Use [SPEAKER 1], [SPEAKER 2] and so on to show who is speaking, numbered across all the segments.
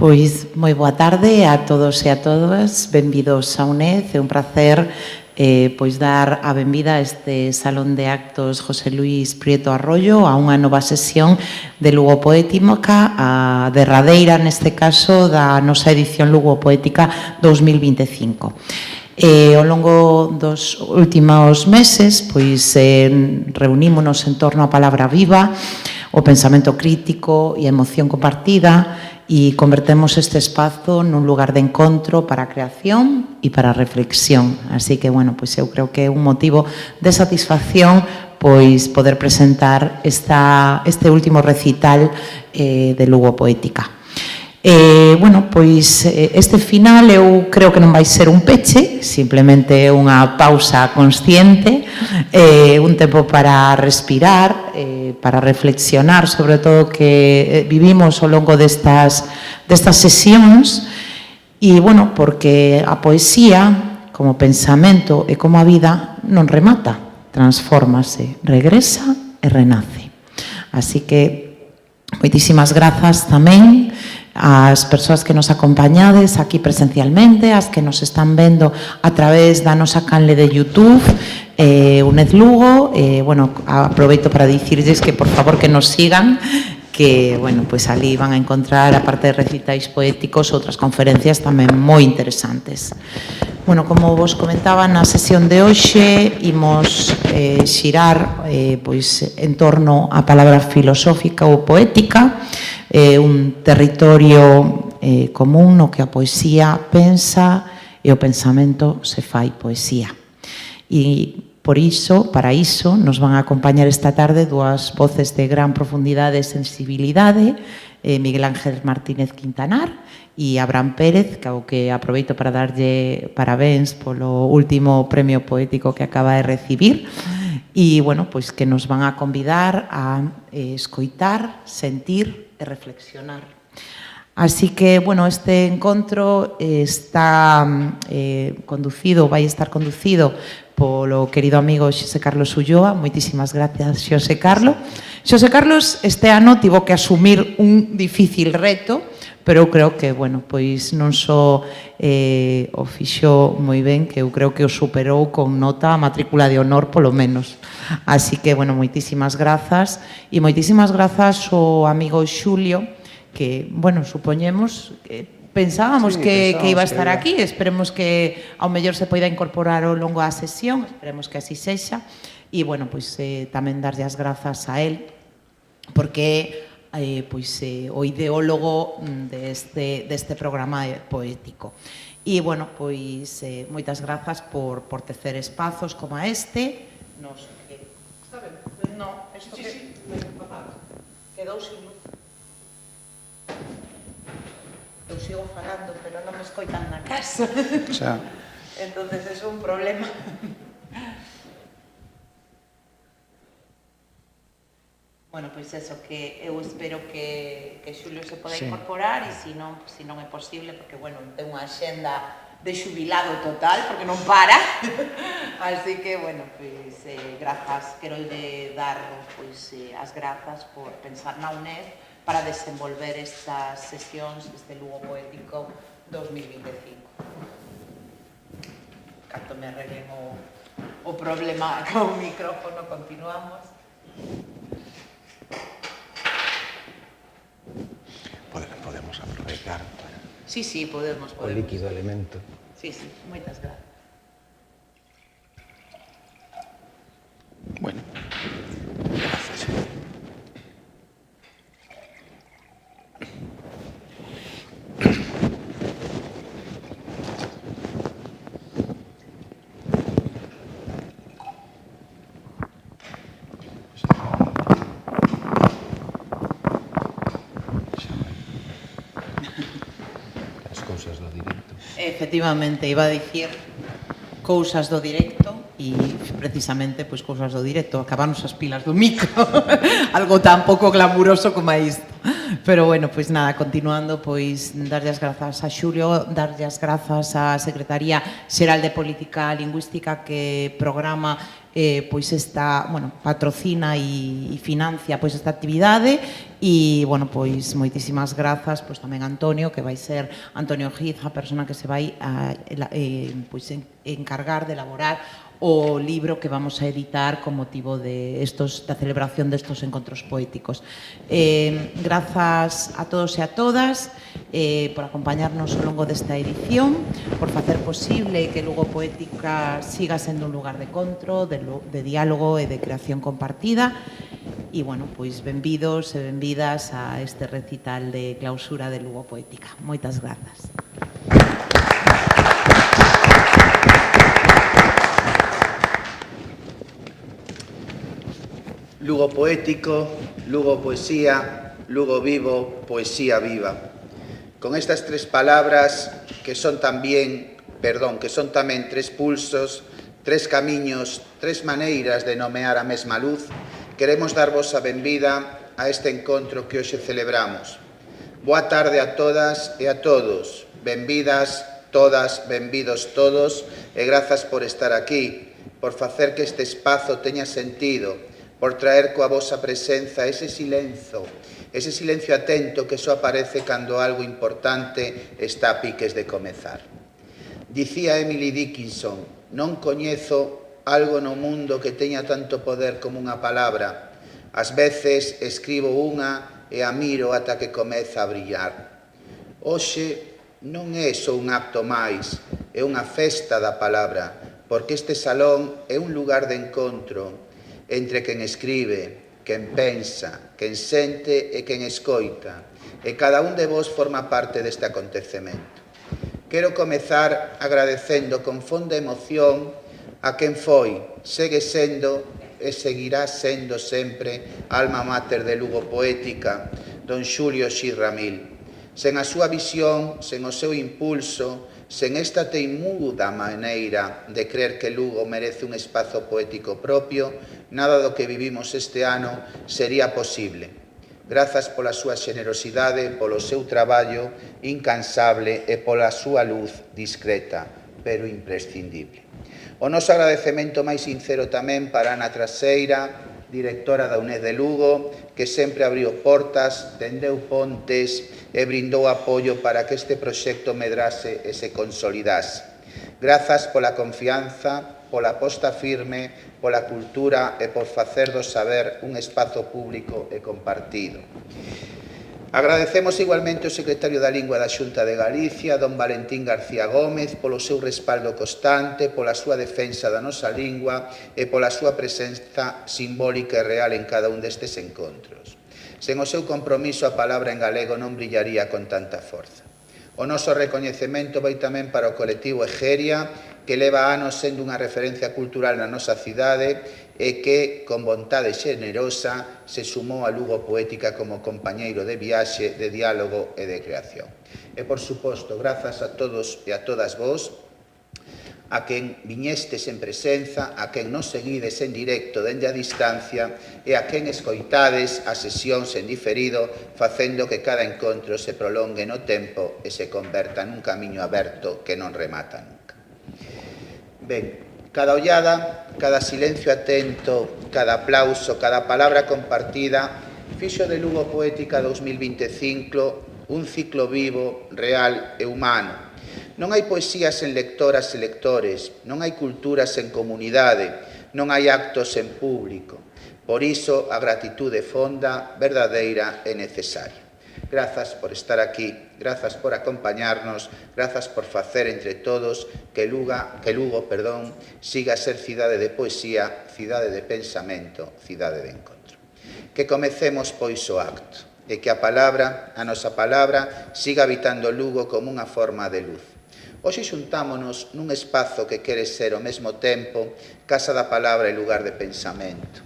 [SPEAKER 1] Pois moi boa tarde a todos e a todas, benvidos a UNED, é un placer pois dar a benvida a este Salón de Actos José Luis Prieto Arroyo a unha nova sesión de Lugo Poética, a derradeira neste caso da nosa edición Lugo Poética 2025. Ao longo dos últimos meses pois reunímonos en torno á palabra viva, o pensamento crítico e a emoción compartida e convertemos este espazo nun lugar de encontro para a creación e para a reflexión. Así que, bueno, pois eu creo que é un motivo de satisfacción pois poder presentar este último recital de Lugo Poética. Bueno, pois este final eu creo que non vai ser un peche, simplemente unha pausa consciente, un tempo para respirar, para reflexionar sobre todo que vivimos ao longo destas sesións e, bueno, porque a poesía como pensamento e como a vida non remata, transfórmase, regresa e renace. Así que moitísimas grazas tamén ás persoas que nos acompañades aquí presencialmente, as que nos están vendo a través da nosa canle de YouTube, UNED Lugo. Bueno, aproveito para dicirles que por favor que nos sigan, que, bueno, pues ali van a encontrar, aparte de recitais poéticos, outras conferencias tamén moi interesantes. Bueno, como vos comentaba na sesión de hoxe, imos xirar pois en torno á palabra filosófica ou poética, un territorio común no que a poesía pensa e o pensamento se fai poesía. E por iso, para iso, nos van a acompañar esta tarde dúas voces de gran profundidade e sensibilidade, Miguel Ángel Martínez Quintanar e Abraham Pérez, que ao que aproveito para darlle parabéns polo último premio poético que acaba de recibir. E, bueno, pois que nos van a convidar a escoitar, sentir e reflexionar. Así que, bueno, este encontro está vai estar conducido polo querido amigo Xosé Carlos Ulloa. Moitísimas gracias, Xosé Carlos. Xosé Carlos este ano tivo que asumir un difícil reto, pero eu creo que, bueno, pois non só o fixo moi ben, que eu creo que o superou con nota a matrícula de honor, polo menos. Así que, bueno, moitísimas grazas. E moitísimas grazas ao amigo Xulio, que, bueno, supoñemos que pensábamos que iba a estar aquí, esperemos que ao mellor se poida incorporar ao longo da sesión, esperemos que así sexa. E, bueno, pois tamén darlle as grazas a él, porque o ideólogo deste programa poético. E, bueno, pois moitas grazas por tecer espazos como este. Nos que, saben? No, isto que quedou sin luz. Eu sigo falando, pero non me escoitan na casa. Entonces é un problema. Bueno, pois eso, que eu espero que Xulio se poda incorporar e se non é posible, porque, bueno, ten unha axenda de xubilado total, porque non para. Así que, bueno, pois, grazas, quero dar as grazas por pensar na UNED para desenvolver estas sesións deste Lugo Poético 2025. Canto me arreglen o problema con o micrófono, continuamos.
[SPEAKER 2] Podemos aproveitar para
[SPEAKER 1] Sí, podemos.
[SPEAKER 2] O líquido elemento.
[SPEAKER 1] Sí, moitas grazas.
[SPEAKER 2] Bueno, gracias.
[SPEAKER 1] Efectivamente, iba a dicir cousas do directo e precisamente pois cousas do directo, acabarnos as pilas do micro. Algo tan pouco glamuroso como isto. Pero, bueno, pois nada, continuando, pois darlle as grazas a Xulio, darlle as grazas á Secretaría Xeral de Política Lingüística que programa pois esta, patrocina e financia pois esta actividade e, pois moitísimas grazas pois tamén a Antonio, que vai ser Antonio Giz, a persona que se vai pois encargar de elaborar o libro que vamos a editar con motivo da celebración destos encontros poéticos. Grazas a todos e a todas por acompañarnos ao longo desta edición, por facer posible que Lugo Poética siga sendo un lugar de encontro, de diálogo e de creación compartida. E, pois, benvidos e benvidas a este recital de clausura de Lugo Poética. Moitas grazas.
[SPEAKER 3] Lugo poético, Lugo poesía, Lugo vivo, poesía viva. Con estas tres palabras, que son tamén tres pulsos, tres camiños, tres maneiras de nomear a mesma luz, queremos darvos a benvida a este encontro que hoxe celebramos. Boa tarde a todas e a todos. Benvidas todas, benvidos todos, e grazas por estar aquí, por facer que este espazo teña sentido, por traer coa vosa presenza ese silencio atento que só aparece cando algo importante está a piques de comezar. Dicía Emily Dickinson, non coñezo algo no mundo que teña tanto poder como unha palabra. Ás veces escribo unha e a miro ata que comeza a brillar. Hoxe non é só un acto máis, é unha festa da palabra, porque este salón é un lugar de encontro entre quen escribe, quen pensa, quen sente e quen escoita, e cada un de vos forma parte deste acontecemento. Quero comezar agradecendo con fonda emoción a quen foi, segue sendo e seguirá sendo sempre a alma mater de Lugo Poética, don Xulio Xi Ramil. Sen a súa visión, sen o seu impulso, sen esta teimuda maneira de crer que Lugo merece un espazo poético propio, nada do que vivimos este ano sería posible. Grazas pola súa xenerosidade, polo seu traballo incansable e pola súa luz discreta, pero imprescindible. O noso agradecemento máis sincero tamén para Ana Traseira, directora da UNED de Lugo, que sempre abriu portas, tendeu pontes e brindou apoio para que este proxecto medrase e se consolidase. Grazas pola confianza, pola aposta firme, pola cultura e por facer do saber un espazo público e compartido. Agradecemos igualmente ao secretario da Lingua da Xunta de Galicia, don Valentín García Gómez, polo seu respaldo constante, pola súa defensa da nosa lingua e pola súa presenza simbólica e real en cada un destes encontros. Sen o seu compromiso, a palabra en galego non brillaría con tanta forza. O noso recoñecemento vai tamén para o colectivo Egeria, que leva anos sendo unha referencia cultural na nosa cidade e que, con vontade xenerosa, se sumou a Lugo Poética como compañeiro de viaxe, de diálogo e de creación. E, por suposto, grazas a todos e a todas vos, a quen viñestes en presenza, a quen nos seguides en directo dende a distancia e a quen escoitades as sesións en diferido, facendo que cada encontro se prolongue no tempo e se converta nun camiño aberto que non remata nunca. Ben, cada ollada, cada silencio atento, cada aplauso, cada palabra compartida, fixo de Lugo Poética 2025 un ciclo vivo, real e humano. Non hai poesías en lectoras e lectores, non hai culturas en comunidade, non hai actos en público. Por iso, a gratitude fonda, verdadeira e necesaria. Grazas por estar aquí, grazas por acompañarnos, grazas por facer entre todos que Lugo siga a ser cidade de poesía, cidade de pensamento, cidade de encontro. Que comecemos, pois, o acto, e que a nosa palabra, siga habitando Lugo como unha forma de luz. Hoxe xuntámonos nun espazo que quere ser ao mesmo tempo casa da palabra e lugar de pensamento.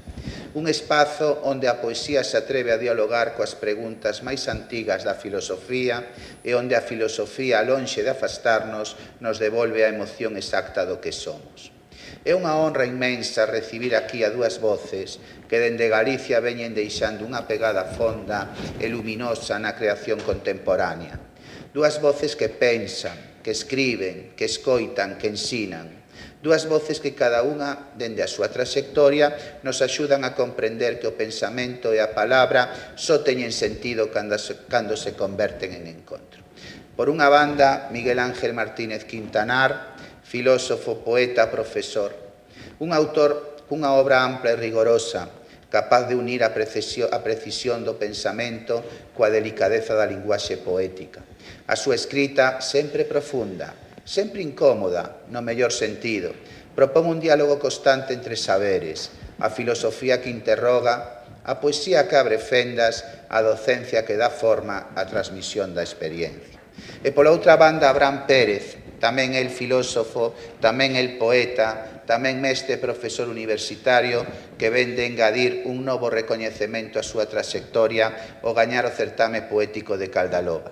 [SPEAKER 3] Un espazo onde a poesía se atreve a dialogar coas preguntas máis antigas da filosofía e onde a filosofía, lonxe de afastarnos, nos devolve a emoción exacta do que somos. É unha honra inmensa recibir aquí a dúas voces que dende Galicia veñen deixando unha pegada fonda e luminosa na creación contemporánea. Dúas voces que pensan, que escriben, que escoitan, que ensinan. Dúas voces que cada unha, dende a súa traxectoria, nos axudan a comprender que o pensamento e a palabra só teñen sentido cando se converten en encontro. Por unha banda, Miguel Ángel Martínez Quintanar, filósofo, poeta, profesor, un autor cunha obra ampla e rigorosa, capaz de unir a precisión do pensamento coa delicadeza da linguaxe poética. A súa escrita, sempre profunda, sempre incómoda, no mellor sentido, propón un diálogo constante entre saberes, a filosofía que interroga, a poesía que abre fendas, a docencia que dá forma á transmisión da experiencia. E pola outra banda, Abraham Pérez, tamén el filósofo, tamén el poeta, tamén mestre profesor universitario que ven de engadir un novo recoñecemento á súa traxectoria ao gañar o certame poético de Caldaloba.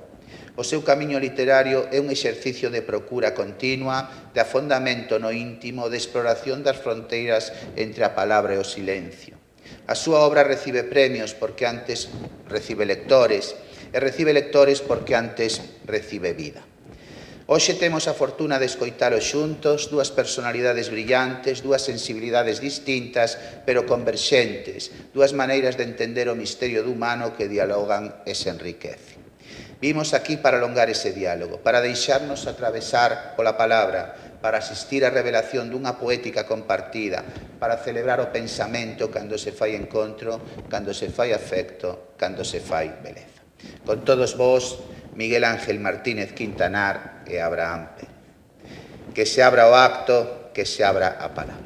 [SPEAKER 3] O seu camiño literario é un exercicio de procura continua, de afondamento no íntimo, de exploración das fronteiras entre a palabra e o silencio. A súa obra recibe premios porque antes recibe lectores, e recibe lectores porque antes recibe vida. Hoxe temos a fortuna de escoitalos xuntos, dúas personalidades brillantes, dúas sensibilidades distintas, pero converxentes, dúas maneiras de entender o misterio do humano que dialogan e se enriquecen. Vimos aquí para alongar ese diálogo, para deixarnos atravesar pola palabra, para asistir á revelación dunha poética compartida, para celebrar o pensamento cando se fai encontro, cando se fai afecto, cando se fai beleza. Con todos vós, Miguel Ángel Martínez Quintanar e Abraham Pérez. Que se abra o acto, que se abra a palabra.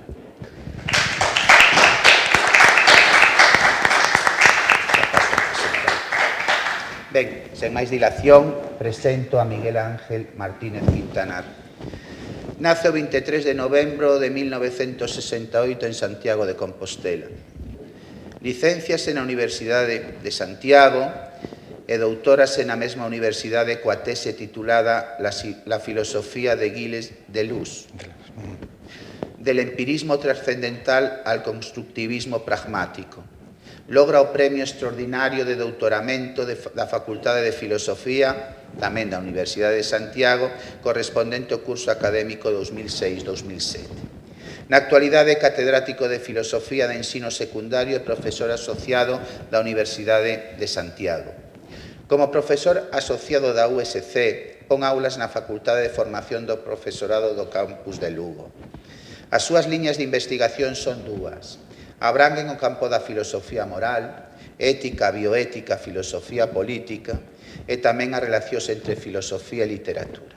[SPEAKER 3] Ben, sen máis dilación, presento a Miguel Ángel Martínez Quintanar. Nace o 23 de novembro de 1968 en Santiago de Compostela. Licénciase na Universidade de Santiago e doutórase na mesma universidade coa tese titulada La filosofía de Gilles Deleuze, del empirismo trascendental al constructivismo pragmático. Logra o premio extraordinario de doutoramento da Facultade de Filosofía, tamén da Universidade de Santiago, correspondente ao curso académico 2006-2007. Na actualidade é catedrático de Filosofía de Ensino Secundario e profesor asociado da Universidade de Santiago. Como profesor asociado da USC, pon aulas na Facultade de Formación do Profesorado do campus de Lugo. As súas liñas de investigación son dúas. Abranguen o campo da filosofía moral, ética, bioética, filosofía política e tamén as relacións entre filosofía e literatura.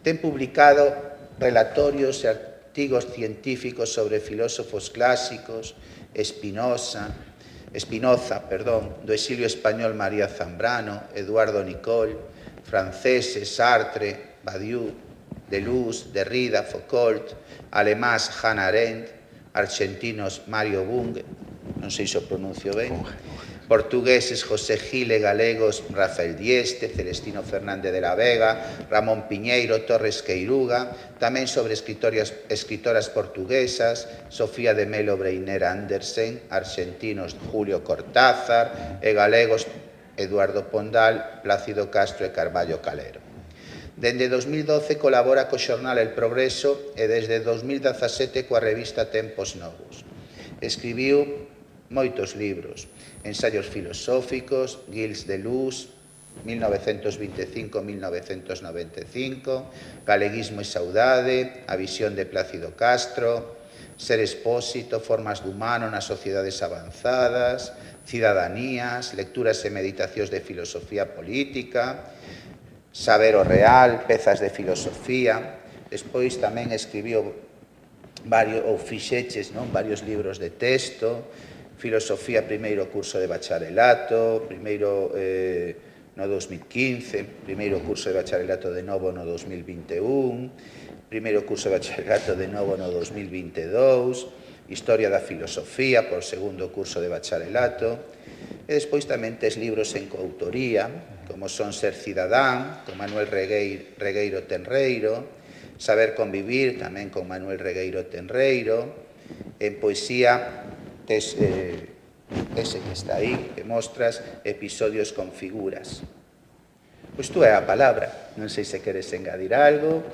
[SPEAKER 3] Ten publicado relatorios e artigos científicos sobre filósofos clásicos, Spinoza, do exilio español María Zambrano, Eduardo Nicol, franceses, Sartre, Badiou, Deleuze, Derrida, Foucault, alemáns Hannah Arendt, argentinos Mario Bunge, non sei se o pronuncio ben, portugueses José Gil e galegos Rafael Dieste, Celestino Fernández de la Vega, Ramón Piñeiro, Torres Queiruga, tamén sobre escritoras portuguesas, Sofía de Melo Breiner Andersen, argentinos Julio Cortázar e galegos Eduardo Pondal, Plácido Castro e Carballo Calero. Dende 2012 colabora co xornal El Progreso e desde 2017 coa revista Tempos Novos. Escribiu moitos libros, ensaios filosóficos, Gilles Deleuze, 1925-1995, Galeguismo e saudade, A visión de Plácido Castro, Ser expósito, Formas do humano nas sociedades avanzadas, Cidadanías, Lecturas e meditacións de filosofía política, Saber o real, Pezas de filosofía. Despois tamén escribiu varios libros de texto, Filosofía primeiro curso de bacharelato, primeiro no 2015, primeiro curso de bacharelato de novo no 2021, primeiro curso de bacharelato de novo no 2022, Historia da filosofía por segundo curso de bacharelato, e despois tamén tes libros en coautoría, como son Ser cidadán, con Manuel Regueiro Tenreiro, Saber convivir, tamén con Manuel Regueiro Tenreiro. En poesía tes ese que está aí, que mostras episodios con figuras. Pois tú é a palabra, non sei se queres engadir algo,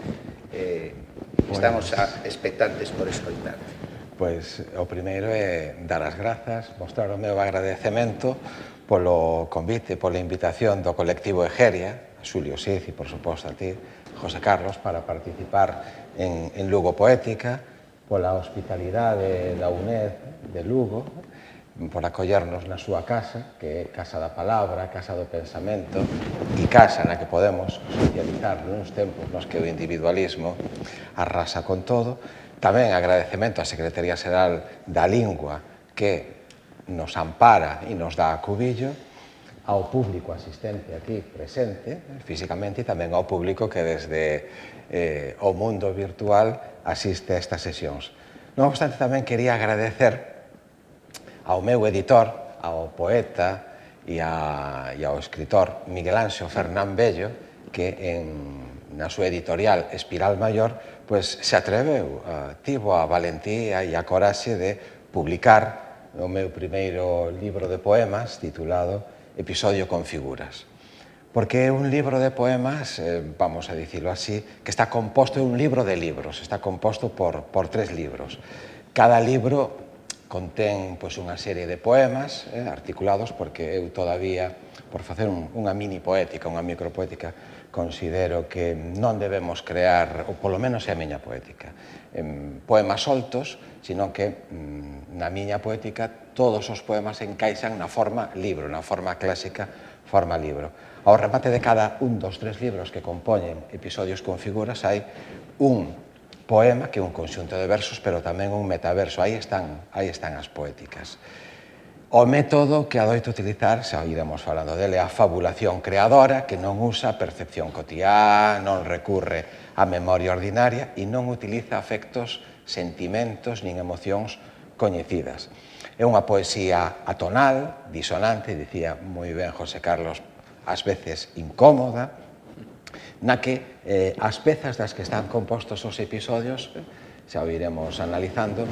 [SPEAKER 3] Estamos expectantes por escoitarte.
[SPEAKER 2] Pois o primeiro é dar as grazas, mostrar o meu agradecemento polo convite, pola invitación do colectivo Egeria, a Xulio Siz e, por suposto, a ti, José Carlos, para participar en Lugo Poética, pola hospitalidade da UNED de Lugo, por acollernos na súa casa, que é Casa da Palabra, Casa do Pensamento, e casa na que podemos socializar nuns tempos nos que o individualismo arrasa con todo. Tamén agradecemento á Secretaría Xeral da Lingua, que nos ampara e nos dá acubillo, ao público asistente aquí presente, físicamente, e tamén ao público que desde o mundo virtual asiste a estas sesións. Non obstante, tamén quería agradecer ao meu editor, ao poeta e ao escritor Miguel Anxo Fernán Bello, que na súa editorial Espiral Maior pois se atreveu, tivo a valentía e a coraxe de publicar o meu primeiro libro de poemas titulado Episodio con figuras. Porque é un libro de poemas, vamos a dicilo así, que está composto, é un libro de libros, está composto por 3 libros. Cada libro contén unha serie de poemas articulados, porque eu todavía, por facer unha mini poética, unha micropoética, considero que non debemos crear, ou polo menos é a miña poética, poemas soltos, sino que na miña poética todos os poemas encaixan na forma libro, na forma clásica, forma libro. Ao remate de cada un dos 3 libros que compoñen episodios con figuras hai un poema, que é un conxunto de versos, pero tamén un metaverso. Aí están as poéticas. O método que adoito utilizar, xa iremos falando dele, a fabulación creadora, que non usa percepción cotiá, non recurre á memoria ordinaria e non utiliza afectos, sentimentos nin emocións coñecidas. É unha poesía atonal, disonante, dicía moi ben José Carlos, ás veces incómoda, na que as pezas das que están compostos os episodios, xa o iremos analizando,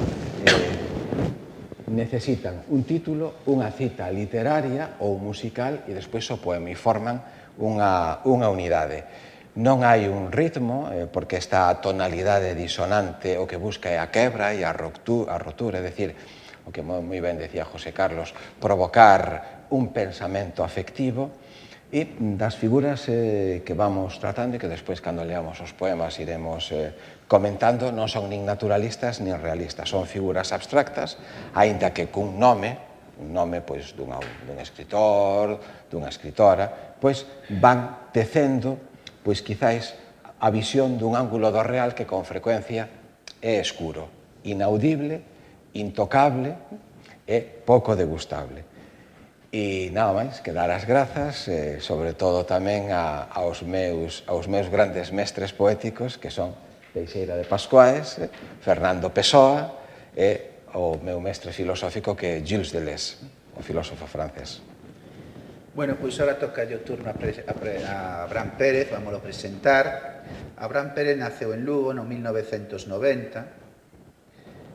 [SPEAKER 2] necesitan un título, unha cita literaria ou musical e despois o poema e forman unha unidade. Non hai un ritmo, porque esta tonalidade disonante o que busca é a quebra e a rotura, é dicir, o que moi ben decía José Carlos, provocar un pensamento afectivo e das figuras que vamos tratando e que despois, cando leamos os poemas, iremos comentando, non son nin naturalistas nin realistas, son figuras abstractas, aínda que cun nome pois dun escritor, dunha escritora, pois van tecendo, pois quizáis, a visión dun ángulo do real que con frecuencia é escuro, inaudible, intocable e pouco degustable. E nada máis que dar as grazas, sobre todo tamén aos meus grandes mestres poéticos, que son Teixeira de Pascuaes, Fernando Pessoa e o meu mestre filosófico que é Gilles Deleuze, o filósofo francés.
[SPEAKER 3] Bueno, pois ahora toca o turno a Abraham Pérez, vámoslo presentar. Abraham Pérez naceu en Lugo no 1990,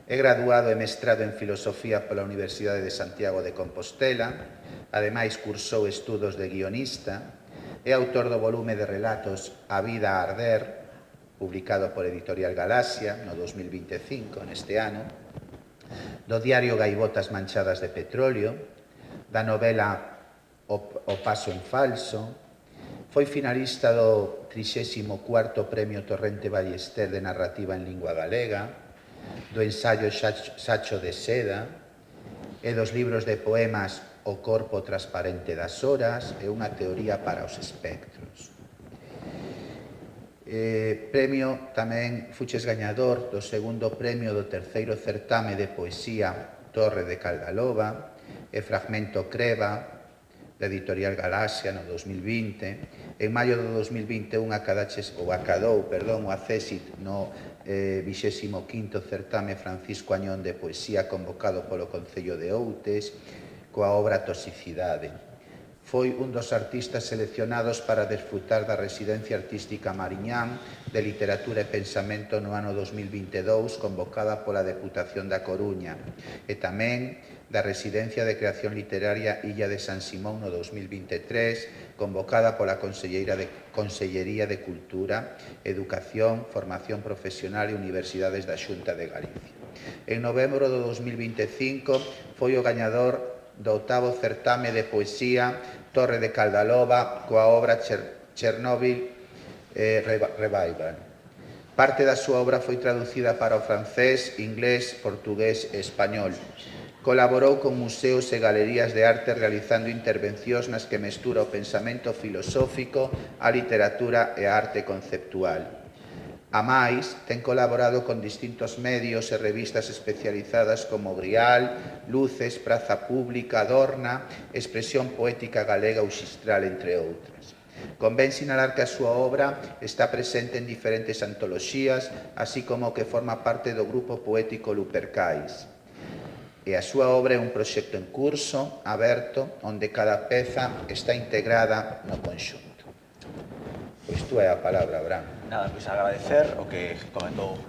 [SPEAKER 3] é graduado e mestrado en Filosofía pola Universidade de Santiago de Compostela, ademais cursou estudos de guionista, é autor do volume de relatos A vida a arder, publicado por Editorial Galaxia no 2025, neste ano, do diario Gaivotas manchadas de petróleo, da novela O paso en falso, foi finalista do 34º Premio Torrente Ballester de Narrativa en Lingua Galega, do ensaio Sacho de Seda e dos libros de poemas O corpo transparente das horas e unha teoría para os espectros. Premio tamén fuches gañador do segundo premio do terceiro certame de poesía Torre de Caldaloba e Fragmento Creva da Editorial Galaxia no 2020. En maio do 2021 acadou o accésit no 25º certame Francisco Añón de Poesía convocado polo Concello de Outes coa obra Toxicidade. Foi un dos artistas seleccionados para desfrutar da Residencia Artística Mariñán de Literatura e Pensamento no ano 2022, convocada pola Deputación da Coruña, e tamén da Residencia de Creación Literaria Illa de San Simón no 2023, convocada pola Consellería de Cultura, Educación, Formación Profesional e Universidades da Xunta de Galicia. En novembro do 2025 foi o gañador do 8º certame de poesía Torre de Caldaloba coa obra Chernobyl Revival. Parte da súa obra foi traducida para o francés, inglés, portugués e español. Colaborou con museos e galerías de arte realizando intervencións nas que mestura o pensamento filosófico, a literatura e a arte conceptual. A máis, ten colaborado con distintos medios e revistas especializadas como Grial, Luces, Praza Pública, Adorna, Expresión Poética Galega ou Xistral, entre outras. Convén sinalar que a súa obra está presente en diferentes antoloxías, así como que forma parte do grupo poético Lupercais. E a súa obra é un proxecto en curso, aberto, onde cada peza está integrada no conxunto. Pois tú é a palabra, Abraham.
[SPEAKER 4] Nada, pois agradecer o que comentou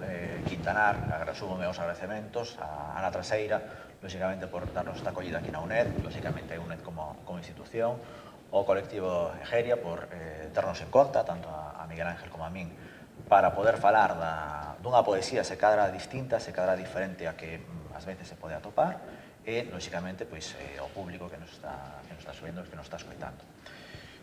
[SPEAKER 4] Quintanar, agradecúme os agradecementos a Ana Traseira, lóxicamente por darnos esta acollida aquí na UNED, lóxicamente a UNED como institución, o colectivo Egeria por ternos en conta, tanto a Miguel Ángel como a min, para poder falar dunha poesía se cadra distinta, se cadra diferente a que ás veces se pode atopar, e, lóxicamente, pois, o público que nos está subindo, que nos está escoitando.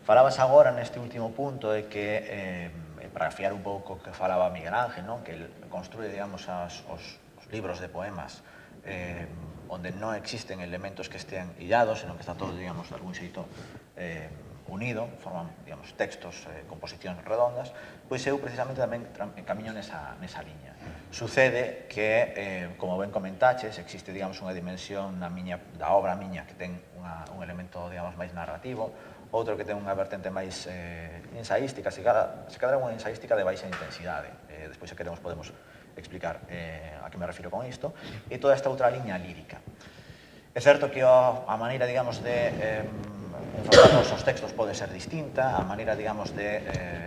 [SPEAKER 4] Falabas agora neste último punto de que, para afiar un pouco o que falaba Miguel Ángel, non? Que construye, digamos, os libros de poemas onde non existen elementos que estean illados, senón que está todo, digamos, de algún xeito unido, forman, digamos, textos, composicións redondas, pois eu precisamente tamén camiño nesa liña. Sucede que, como ben comentaches, existe, digamos, unha dimensión da obra miña que ten un elemento, digamos, máis narrativo, outro que ten unha vertente máis ensaística, se cadra unha ensaística de baixa intensidade. Despois, se queremos, podemos explicar a que me refiro con isto, e toda esta outra liña lírica. É certo que a maneira, digamos, de enfocarnos os textos pode ser distinta, a maneira, digamos, de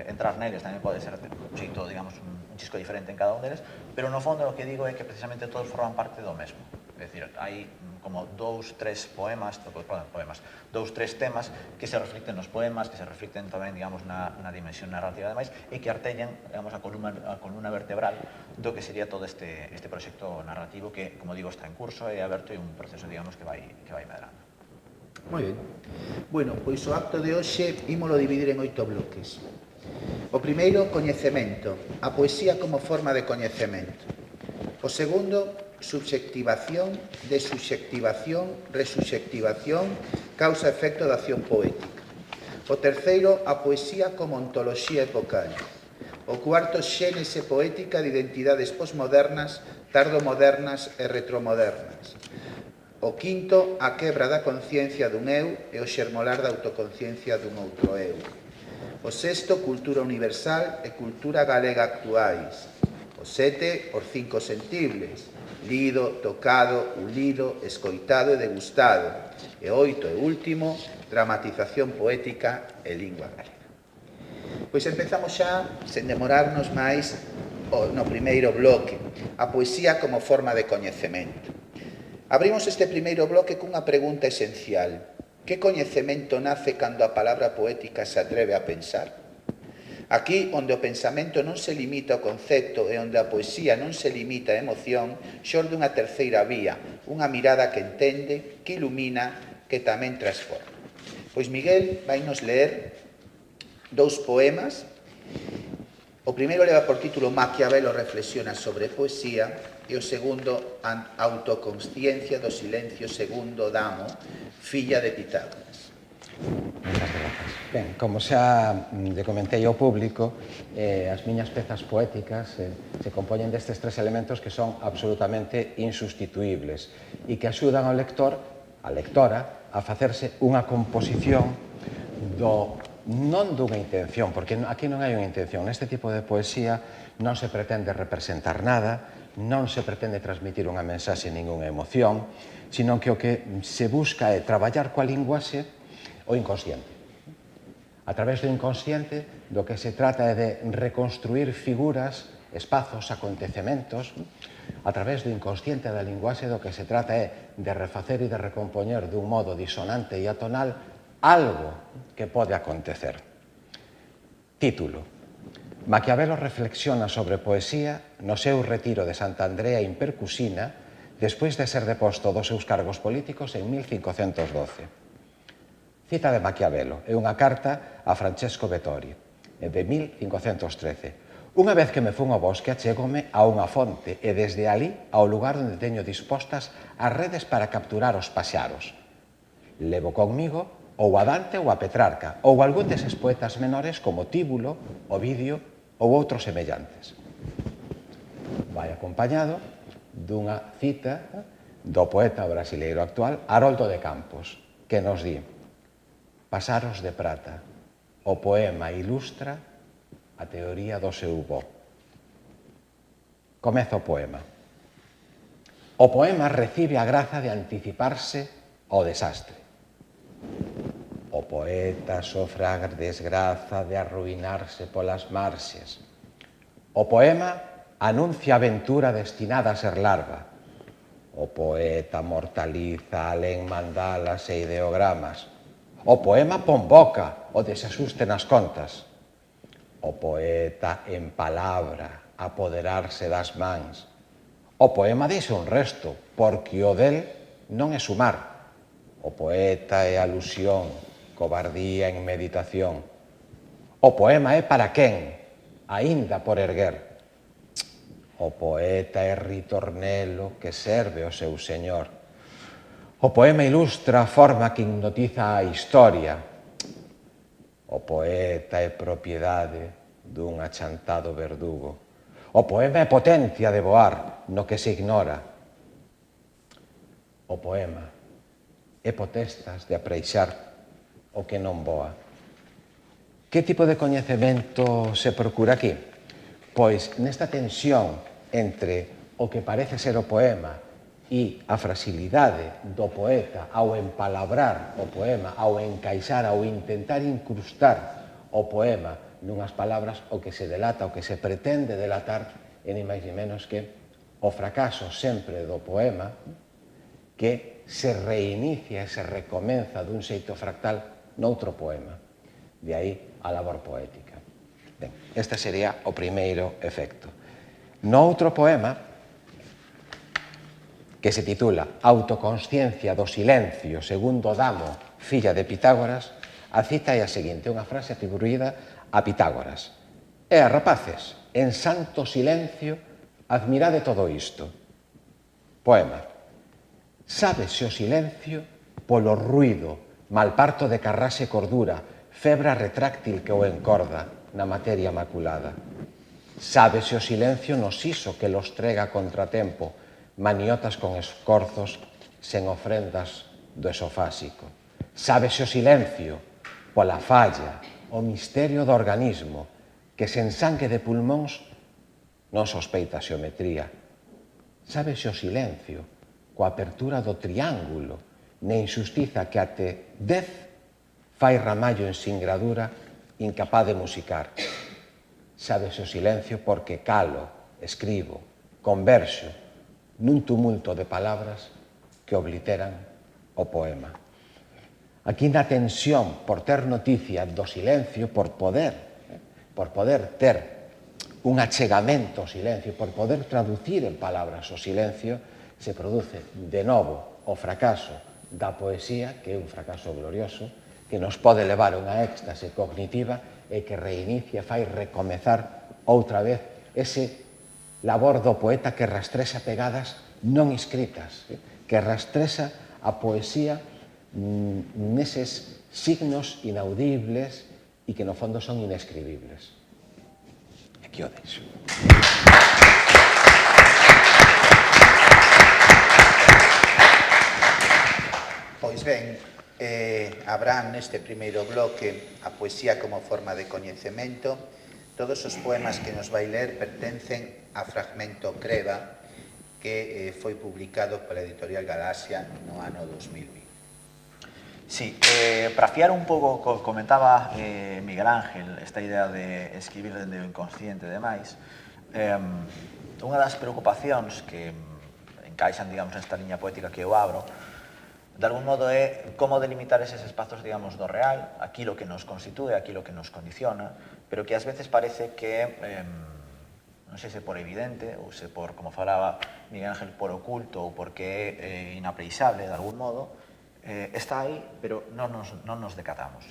[SPEAKER 4] entrar neles tamén pode ser un xeito, digamos, un chisco diferente en cada un deles, pero no fondo o que digo é que precisamente todos forman parte do mesmo. É dicir, hai como dous, tres temas que se reflicten nos poemas, que se reflicten tamén, digamos, na dimensión narrativa ademais, e que artellan, digamos, a columna vertebral do que sería todo este proxecto narrativo que, como digo, está en curso e aberto e un proceso, digamos, que vai medrando.
[SPEAKER 3] Moi ben. Bueno, pois o acto de hoxe ímolo dividir en 8 bloques. O primeiro, coñecemento, a poesía como forma de coñecemento. O segundo, subxectivación, desubxectivación, resubxectivación, causa-efecto da acción poética. O terceiro, a poesía como ontoloxía epocal. O cuarto, xénese poética de identidades posmodernas, tardomodernas e retromodernas. O quinto, a quebra da conciencia dun eu e o xermolar da autoconciencia dun outro eu. O sexto, cultura universal e cultura galega actuais. O sete, os 5 sentibles, lido, tocado, ulido, escoitado e degustado. E oito e último, dramatización poética e lingua galega. Pois empezamos xa, sen demorarnos máis, no primeiro bloque, a poesía como forma de coñecemento. Abrimos este primeiro bloque cunha pregunta esencial. Que coñecemento nace cando a palabra poética se atreve a pensar? Aquí, onde o pensamento non se limita ao concepto e onde a poesía non se limita á emoción, xorde unha terceira vía, unha mirada que entende, que ilumina, que tamén transforma. Pois Miguel vai nos ler 2 poemas. O primeiro leva por título Maquiavelo reflexiona sobre poesía e o segundo Autoconsciencia do silencio segundo Damo, filla de Pitágoras.
[SPEAKER 2] Moitas grazas. Ben, como xa lle comentei ao público, as miñas pezas poéticas se compoñen destes 3 elementos que son absolutamente insustituibles e que axudan ao lector, a lectora, a facerse unha composición non dunha intención, porque aquí non hai unha intención. Neste tipo de poesía non se pretende representar nada, non se pretende transmitir unha mensaxe ningunha emoción, sino que o que se busca é traballar coa linguaxe o inconsciente. A través do inconsciente, do que se trata é de reconstruir figuras espazos, acontecementos, a través do inconsciente da linguaxe do que se trata é de refacer e de recompoñer dun modo disonante e atonal algo que pode acontecer. Título: Maquiavelo reflexiona sobre poesía no seu retiro de Santa Andrea in Percusina despois de ser deposto dos seus cargos políticos en 1512. Cita de Maquiavelo é unha carta a Francesco Vettori, de 1513. Unha vez que me fun ao bosque, achégome a unha fonte e desde ali ao lugar onde teño dispostas as redes para capturar os paxaros. Levo conmigo ou a Dante ou a Petrarca ou algún deses poetas menores como Tíbulo, Ovidio ou outros semellantes. Vai acompañado dunha cita do poeta brasileiro actual Haroldo de Campos, que nos di: Pasaros de prata, o poema ilustra a teoría do seu bo. Comeza o poema. O poema recibe a graza de anticiparse ao desastre. O poeta sofre a desgraza de arruinarse polas marxes. O poema anuncia a aventura destinada a ser larva. O poeta mortaliza alén mandalas e ideogramas. O poema pon boca o desaxuste nas contas. O poeta empalabra apoderarse das mans. O poema deixa un resto, porque o del non é sumar. O poeta é alusión, cobardía en meditación. O poema é para quen, aínda por erguer. O poeta é ritornelo que serve ao seu señor. O poema ilustra a forma que hipnotiza a historia. O poeta é propiedade dun achantado verdugo. O poema é potencia de voar no que se ignora. O poema é potestas de apreixar o que non voa. Que tipo de coñecemento se procura aquí? Pois nesta tensión entre o que parece ser o poema e a fragilidade do poeta ao empalabrar o poema, ao encaixar, ao intentar incrustar o poema nunhas palabras, o que se delata, o que se pretende delatar, é ni máis ni menos que o fracaso sempre do poema que se reinicia e se recomenza dun xeito fractal noutro poema. De aí a labor poética. Ben, este sería o primeiro efecto. Noutro poema, que se titula Autoconsciencia do silencio segundo Damo, filla de Pitágoras, a cita é a seguinte, unha frase atribuída a Pitágoras. Rapaces, en santo silencio, admirade todo isto. Poema. Sábese o silencio polo ruido, malparto de carraxe cordura, febra retráctil que o encorda na materia maculada. Sábese o silencio no siso que los trega a contratempo, maniotas con escorzos sen ofrendas do esofásico. Sábese o silencio pola falla, o misterio do organismo, que sen sangue de pulmóns non sospeita xeometría. Sábese o silencio coa apertura do triángulo, na injustiza que até 10 fai ramallo en singradura incapaz de musicar. Sábese o silencio porque calo, escribo, converso nun tumulto de palabras que obliteran o poema. Aquí na tensión por ter noticia do silencio, por poder ter un achegamento ao silencio, por poder traducir en palabras o silencio, se produce de novo o fracaso da poesía, que é un fracaso glorioso, que nos pode levar a unha éxtase cognitiva e que reinicia, fai recomezar outra vez ese labor do poeta que rastrexa pegadas non escritas, que rastrexa a poesía neses signos inaudibles e que no fondo son inescribibles. Aquí o deixo.
[SPEAKER 3] Pois ben, habrá neste primeiro bloque a poesía como forma de coñecemento. Todos os poemas que nos vai ler pertencen a Fragmento Creva, que foi publicado pola editorial Galaxia no ano 2020.
[SPEAKER 4] Sí, para fiar un pouco, comentaba Miguel Ángel, esta idea de escribir dende o inconsciente e demais, Unha das preocupacións que encaixan, digamos, nesta liña poética que eu abro, de algún modo é como delimitar eses espazos, digamos, do real, aquilo que nos constitúe, aquilo que nos condiciona, pero que ás veces parece que, non sei se por evidente, ou se por, como falaba Miguel Ángel, por oculto, ou porque é inapreixable, de algún modo, está aí, pero non nos decatamos.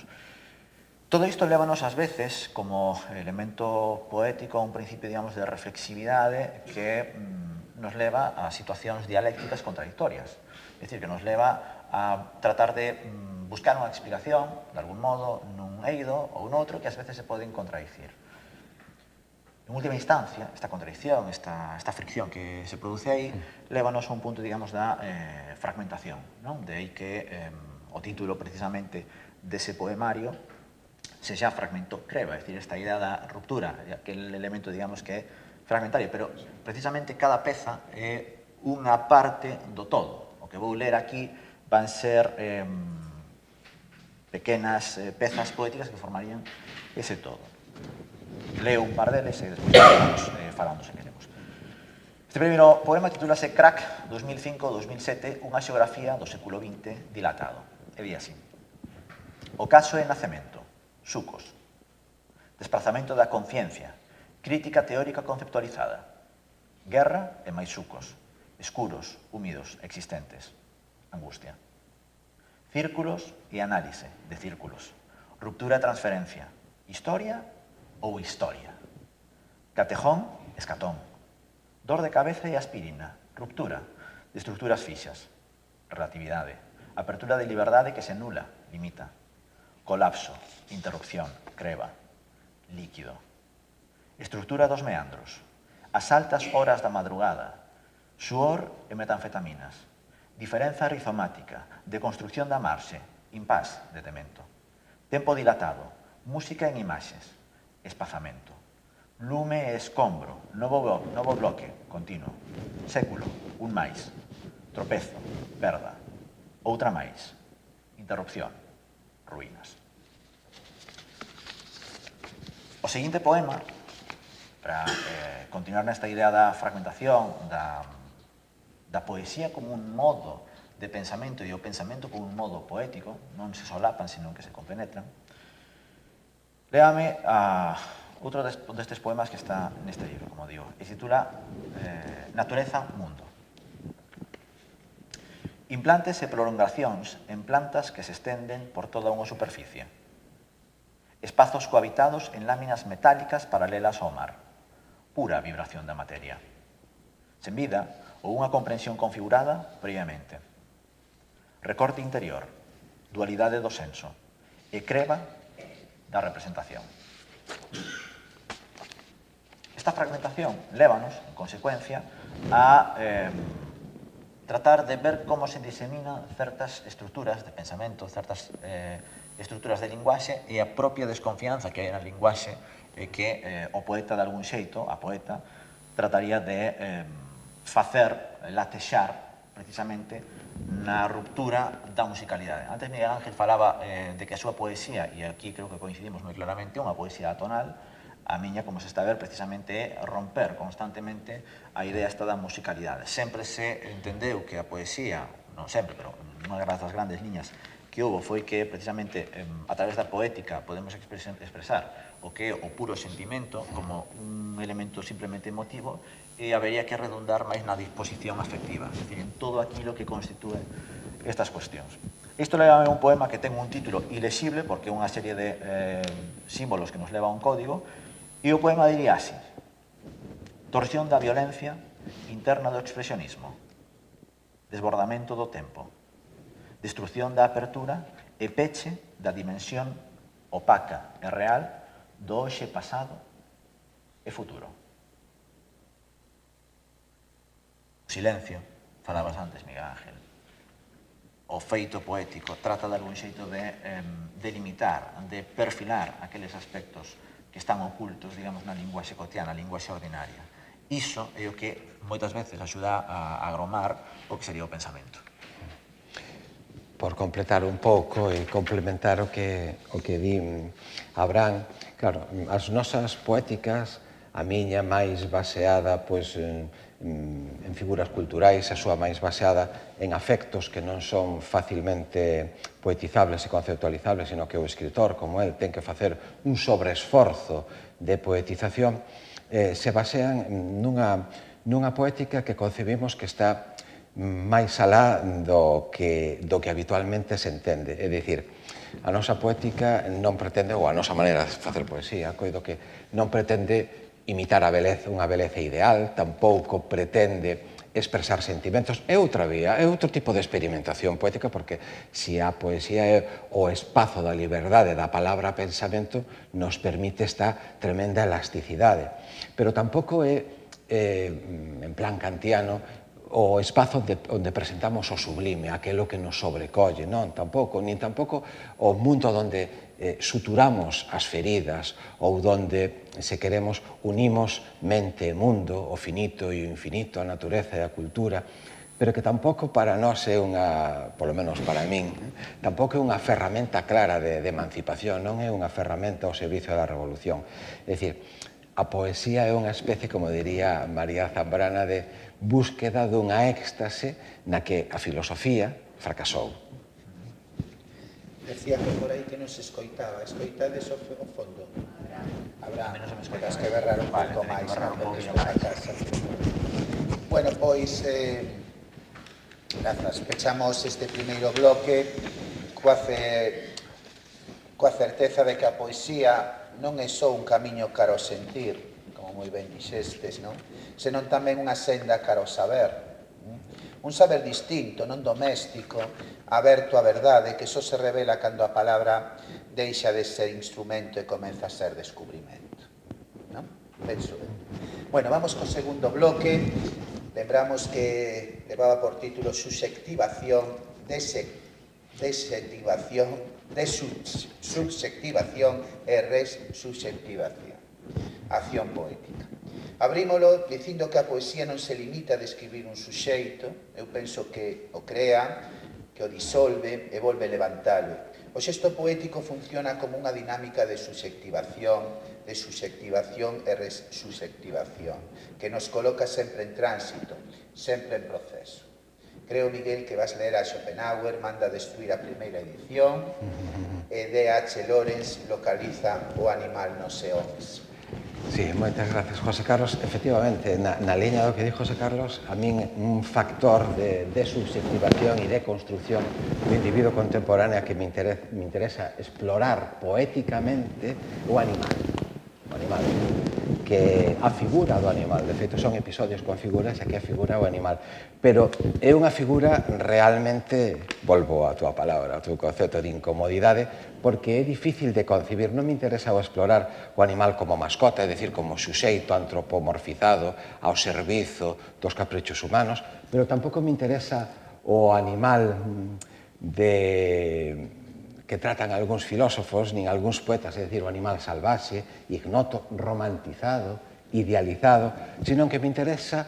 [SPEAKER 4] Todo isto lévanos ás veces como elemento poético a un principio, digamos, de reflexividade que nos leva a situacións dialécticas contradictorias. É dicir, que nos leva a tratar de buscar unha explicación, de algún modo, nun eido ou noutro que ás veces se poden contradicir. En última instancia, esta contradicción, esta fricción que se produce aí, lévanos a un punto, digamos, da fragmentación, non? De aí que o título, precisamente, dese poemario se xa fragmentou, creva, é dicir, esta idea da ruptura, aquel elemento, digamos, que é fragmentario, pero precisamente cada peza é unha parte do todo. O que vou ler aquí van ser pequenas pezas poéticas que formarían ese todo. Leo un par deles e despois vamos falando, se queremos. Este primeiro poema titúlase Crack 2005-2007, unha xeografía do século XX dilatado. E di así. O caso é nacemento, sucos, desprazamento da conciencia, crítica teórica conceptualizada, guerra e máis sucos, escuros, húmidos, existentes, angustia. Círculos e análise de círculos, ruptura e transferencia, historia ou historia. Catejón, escatón, dor de cabeza e aspirina, ruptura de estructuras fixas, relatividade, apertura de liberdade que se nula, limita, colapso, interrupción, creva, líquido, estructura dos meandros, as altas horas da madrugada, suor e metanfetaminas, diferenza rizomática, deconstrucción da marxe, impás, detemento, tempo dilatado, música en imaxes, espazamento, lume e escombro, novo bloque, continuo, século, un máis, tropezo, perda, outra máis, interrupción, ruínas. O seguinte poema, para continuar nesta idea da fragmentación, da poesía como un modo de pensamento e o pensamento como un modo poético, non se solapan, senón que se compenetran, léame a outro destes poemas que está neste libro, como digo, e se titula Natureza, Mundo. Implantes e prolongacións en plantas que se estenden por toda unha superficie. Espazos cohabitados en láminas metálicas paralelas ao mar. Pura vibración da materia. Sen vida ou unha comprensión configurada previamente. Recorte interior, dualidade do senso e creva da representación. Esta fragmentación lévanos, en consecuencia, a tratar de ver como se diseminan certas estruturas de pensamento, certas estruturas de linguaxe e a propia desconfianza que hai na linguaxe que o poeta, de algún xeito, a poeta, trataría de facer, latexar, precisamente, na ruptura da musicalidade. Antes Miguel Ángel falaba de que a súa poesía, e aquí creo que coincidimos moi claramente, unha poesía atonal, a miña, como se está a ver, precisamente é romper constantemente a idea esta da musicalidade. Sempre se entendeu que a poesía, non sempre, pero unha das grandes liñas que houve foi que precisamente a través da poética podemos expresar o que é o puro sentimento como un elemento simplemente emotivo e habería que redundar máis na disposición afectiva, é dicir, en todo aquilo que constitúe estas cuestións. Isto leva a un poema que ten un título ilexible porque é unha serie de símbolos que nos leva a un código e o poema diría así: torsión da violencia interna do expresionismo, desbordamento do tempo, destrucción da apertura e peche da dimensión opaca e real do hoxe pasado e futuro. O silencio, falabas antes, Miguel Ángel, o feito poético trata de algún xeito de delimitar, de perfilar aqueles aspectos que están ocultos, digamos, na linguaxe cotidiana, na linguaxe ordinaria. Iso é o que moitas veces axuda a agromar o que sería o pensamento.
[SPEAKER 2] Por completar un pouco e complementar o que di Abraham, claro, as nosas poéticas a miña máis baseada pois, en figuras culturais, a súa máis baseada en afectos que non son facilmente poetizables e conceptualizables, sino que o escritor, como el, ten que facer un sobreesforzo de poetización, se basean nunha poética que concebimos que está máis alá do que habitualmente se entende. É dicir, a nosa poética non pretende, ou a nosa maneira de facer poesía, coido que non pretende imitar a beleza, unha beleza ideal, tampouco pretende expresar sentimentos. É outra vía, é outro tipo de experimentación poética, porque se a poesía é o espazo da liberdade da palabra pensamento, nos permite esta tremenda elasticidade. Pero tampouco é, en plan kantiano, o espazo onde presentamos o sublime, aquelo que nos sobrecolle, non, tampouco, nin tampouco o mundo onde suturamos as feridas ou donde, se queremos, unimos mente e mundo, o finito e o infinito, a natureza e a cultura, pero que tampouco para nós é unha, polo menos para min, tampouco é unha ferramenta clara de emancipación, non é unha ferramenta ao servicio da revolución. É dicir, a poesía é unha especie, como diría María Zambrana, de búsqueda dunha éxtase na que a filosofía fracasou.
[SPEAKER 3] Decía que por aí que non se escoitaba. Escoitades o fondo? Habrá que berrar un pouco máis, porque estou na casa. Bueno, pois, grazas. Pechamos este primeiro bloque coa certeza de que a poesía non é só un camiño cara ao sentir, como moi ben dixestes, non? Senón tamén unha senda cara ao saber. Un saber distinto, non doméstico, aberto á verdade, que só se revela cando a palabra deixa de ser instrumento e comeza a ser descubrimento. Non? Penso ben. Bueno, vamos co segundo bloque. Lembramos que levaba por título Subsectivación, subsectivación e resubsectivación. Acción poética. Abrímolo dicindo que a poesía non se limita a describir un suxeito, eu penso que o crea, que o disolve e volve levantalo. O xesto poético funciona como unha dinámica de subsectivación e resubsectivación, que nos coloca sempre en tránsito, sempre en proceso. Creo, Miguel, que vas ler a Schopenhauer, manda destruir a primeira edición, e D.H. Lawrence localiza o animal nos eóns.
[SPEAKER 2] Sí, moitas gracias, José Carlos. Efectivamente, na liña do que di José Carlos, a min un factor de subsectivación e de construcción do individuo contemporáneo que me interesa explorar poéticamente o animal, que a figura do animal. De feito, son episodios con figuras e que a figura o animal. Pero é unha figura realmente, volvo a túa palabra, ao teu concepto de incomodidade, porque é difícil de concibir. Non me interesa o explorar o animal como mascota, é dicir, como suxeito antropomorfizado ao servizo dos caprichos humanos, pero tampouco me interesa o animal que tratan algúns filósofos, nin algúns poetas, é dicir, o animal salvaxe, ignoto, romantizado, idealizado, sino que me interesa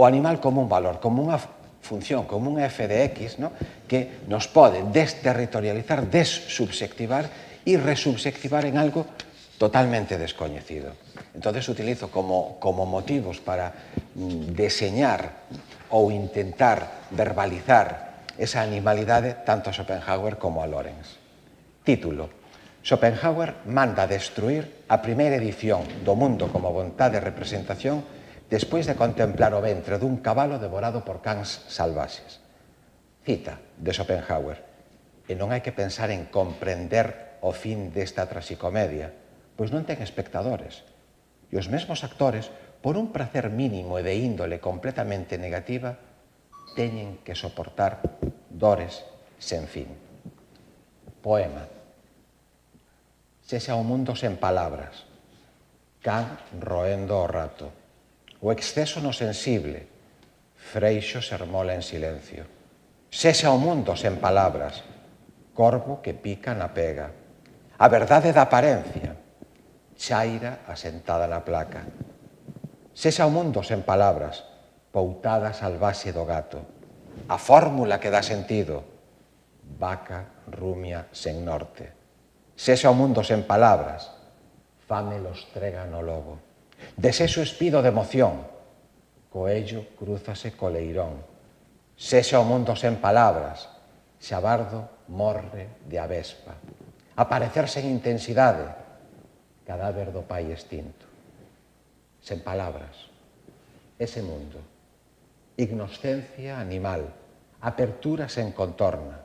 [SPEAKER 2] o animal como un valor, como unha función, como un f de x, ¿no? Que nos pode desterritorializar, dessubsectivar e resubsectivar en algo totalmente descoñecido. Entonces utilizo como motivos para deseñar ou intentar verbalizar esa animalidade tanto a Schopenhauer como a Lawrence. Título: Schopenhauer manda destruir a primeira edición do Mundo como vontade de representación despois de contemplar o ventre dun cabalo devorado por cans salvaxes. Cita de Schopenhauer: e non hai que pensar en comprender o fin desta traxicomedia, pois non ten espectadores. E os mesmos actores, por un prazer mínimo e de índole completamente negativa, teñen que soportar dores sen fin. Poema. Sexa o mundo sen palabras, can roendo o rato, o exceso no sensible, freixo sermola en silencio. Sexa o mundo sen palabras, corvo que pica na pega, a verdade da apariencia, chaira asentada na placa. Sexa o mundo sen palabras, poutada salvaxe do gato, a fórmula que dá sentido, vaca rumia sen norte. Sexa o mundo sen palabras, fame los trega no lobo. Desexo espido de emoción, Coello crúzase co leirón. Sexa o mundo sen palabras, Xabardo morre de avespa. Aparecer sen intensidade, cadáver do pai extinto. Sen palabras, ese mundo. Ignoscencia animal, apertura sen contorna.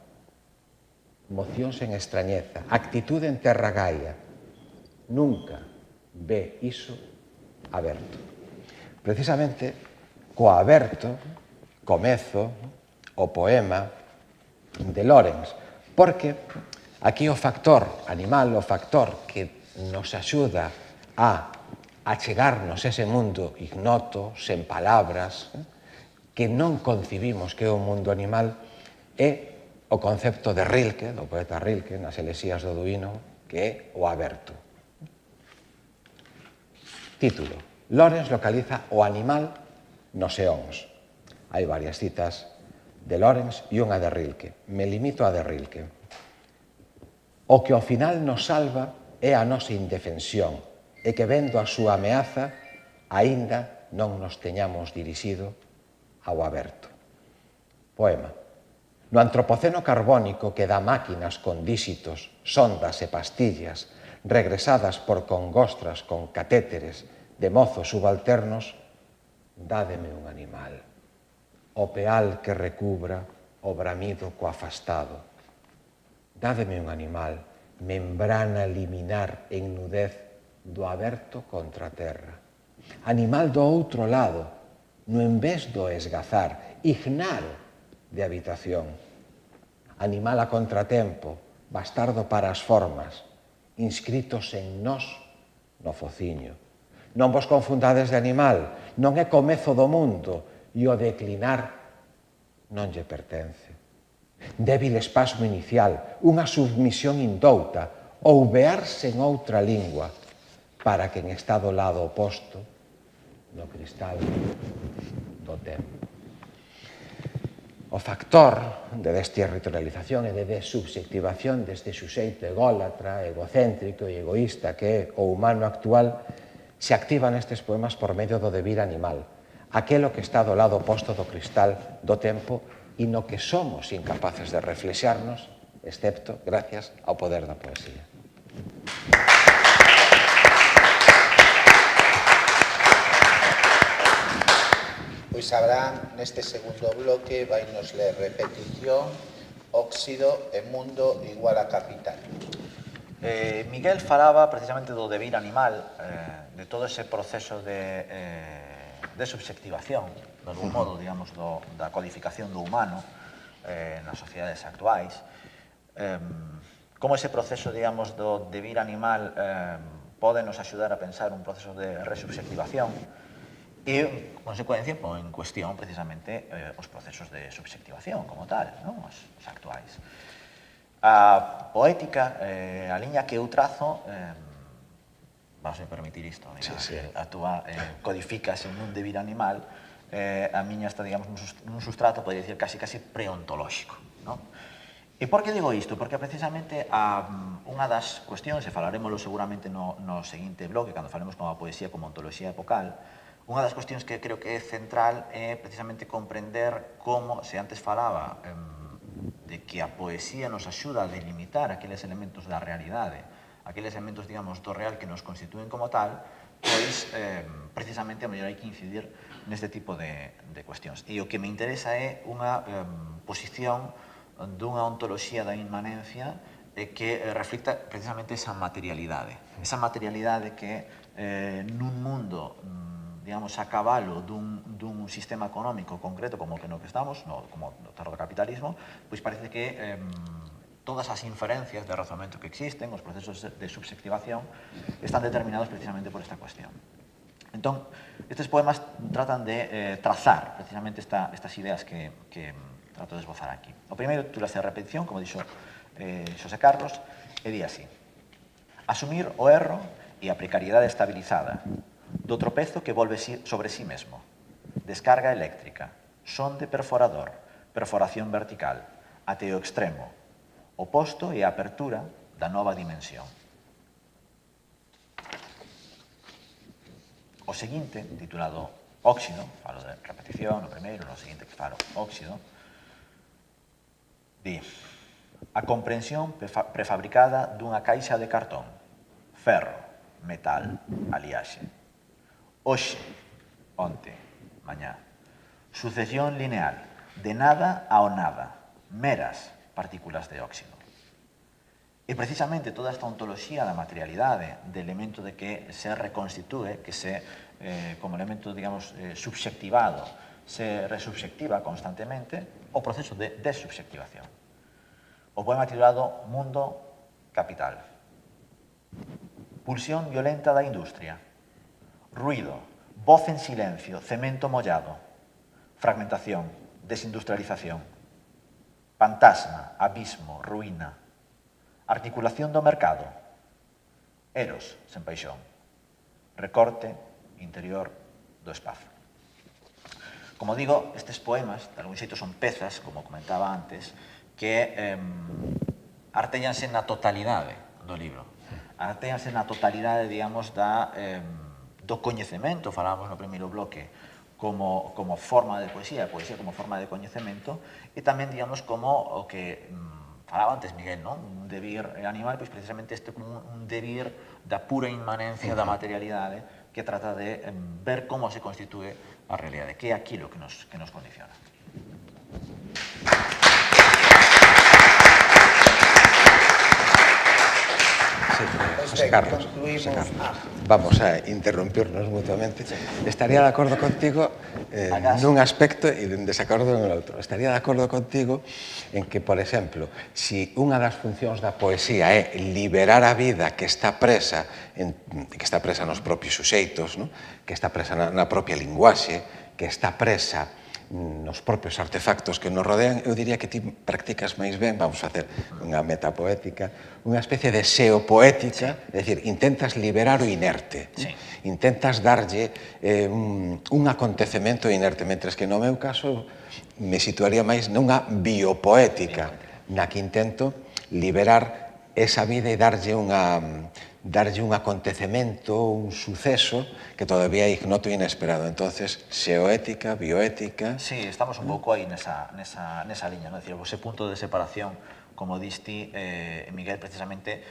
[SPEAKER 2] Moción sen extrañeza, actitude en terra gaia. Nunca ve iso aberto. Precisamente, co aberto, comezo o poema de Lorenz, porque aquí o factor animal, o factor que nos axuda a achegarnos ese mundo ignoto, sen palabras, que non concibimos que é o mundo animal, é o concepto de Rilke, do poeta Rilke, nas Elexías do Duino, que é o aberto. Título: Lorenz localiza o animal nos eóns. Hai varias citas de Lorenz e unha de Rilke. Me limito a de Rilke. O que ao final nos salva é a nosa indefensión e que vendo a súa ameaza aínda non nos teñamos dirixido ao aberto. Poema. No antropoceno carbónico que dá máquinas con díxitos, sondas e pastillas regresadas por congostras con catéteres de mozos subalternos, dádeme un animal, o peal que recubra o bramido co afastado. Dádeme un animal, membrana liminar en nudez do aberto contra a terra. Animal do outro lado, no en vez do esgazar, ignaro de habitación. Animal a contratempo, bastardo para as formas, inscritos en nós no fociño. Non vos confundades de animal, non é comezo do mundo e o declinar non lle pertence. Débil espasmo inicial, unha submisión indouta, ou vearse en outra lingua, para que en estado lado oposto, no cristal do tempo. O factor de desterritorialización e de desubjectivación deste suxeito ególatra, egocéntrico e egoísta que é o humano actual se activa nestes poemas por medio do devir animal, aquelo que está do lado oposto do cristal do tempo e no que somos incapaces de reflexarnos, excepto gracias ao poder da poesía.
[SPEAKER 3] Pois Abraham, neste segundo bloque, vai nos ler repetición, óxido e mundo igual a capital.
[SPEAKER 4] Miguel falaba precisamente do devir animal, de todo ese proceso de subjectivación, de algún modo, digamos, da codificación do humano nas sociedades actuais. Como ese proceso, digamos, do devir animal pode nos axudar a pensar un proceso de resubjectivación e, en consecuencia, en cuestión, precisamente, os procesos de subjectivación como tal, os actuais. A poética, a liña que eu trazo, vas a permitir isto, a túa codificas en un devir animal, a miña está, digamos, nun sustrato, podría dicir, casi preontolóxico. E por que digo isto? Porque precisamente unha das cuestións, e falaremoslo seguramente no seguinte bloque, cando falemos con a poesía como ontoloxía epocal, unha das cuestións que creo que é central é precisamente comprender como, se antes falaba de que a poesía nos axuda a delimitar aqueles elementos da realidade, aqueles elementos, digamos, do real que nos constitúen como tal, pois, precisamente, a mellor hai que incidir neste tipo de cuestións. E o que me interesa é unha posición dunha ontoloxía da inmanencia que reflicta precisamente esa materialidade que nun mundo, digamos, a cabalo dun sistema económico concreto como que no que estamos, como no tardocapitalismo, pois parece que todas as inferencias de razonamento que existen, os procesos de subjectivación, están determinados precisamente por esta cuestión. Entón, estes poemas tratan de trazar precisamente estas ideas que trato de esbozar aquí. O primeiro titúlase a repetición, como dixo Xosé Carlos, e di así: asumir o erro e a precariedade estabilizada, do tropezo que volve sobre sí mesmo, descarga eléctrica, son de perforador, perforación vertical, até o extremo, oposto e a apertura da nova dimensión. O seguinte, titulado Óxido, falo de repetición, no primeiro, no seguinte que falo óxido, di: a comprensión prefabricada dunha caixa de cartón, ferro, metal, aliaxe. Hoxe, onte, mañá. Sucesión lineal, de nada ao nada, meras partículas de óxido. E precisamente toda esta ontoloxía da materialidade, de elemento de que se reconstitúe, que se, como elemento, digamos, subxectivado, se resubxectiva constantemente, o proceso de desubxectivación. O poema titulado Mundo Capital. Pulsión violenta da industria. Ruido, voz en silencio, cemento mollado. Fragmentación, desindustrialización. Fantasma, abismo, ruína. Articulación do mercado. Eros, sen paixón. Recorte interior do espazo. Como digo, estes poemas, de algún xeito, son pezas, como comentaba antes, que artéllanse na totalidade do libro. Artéllanse na totalidade, digamos, do coñecemento, falábamos no primeiro bloque, como forma de poesía como forma de coñecemento, e tamén, digamos, como o que falaba antes Miguel, non? Un devir animal, pois precisamente este como un devir da pura inmanencia da materialidade que trata de ver como se constitúe a realidade, que é aquilo que nos condiciona.
[SPEAKER 2] Sí, José Carlos, vamos a interrumpirnos mutuamente. Estaría de acordo contigo nun aspecto e en desacordo en outro. Estaría de acordo contigo en que, por exemplo, si unha das funcións da poesía é liberar a vida que está presa nos propios suxeitos, que está presa na propia linguaxe, que está presa nos propios artefactos que nos rodean, eu diría que ti practicas máis ben, vamos a facer unha metapoética, unha especie de xeopoética, é dicir, intentas liberar o inerte, intentas darlle un acontecemento inerte, mentres que no meu caso me situaría máis nunha biopoética, na que intento liberar esa vida e darlle un acontecemento, un suceso que todavía é ignoto e inesperado. Entonces, xeoética, bioética...
[SPEAKER 4] Sí, estamos un pouco aí nesa liña, non? É dicir, ese punto de separación, como diste, Miguel, precisamente,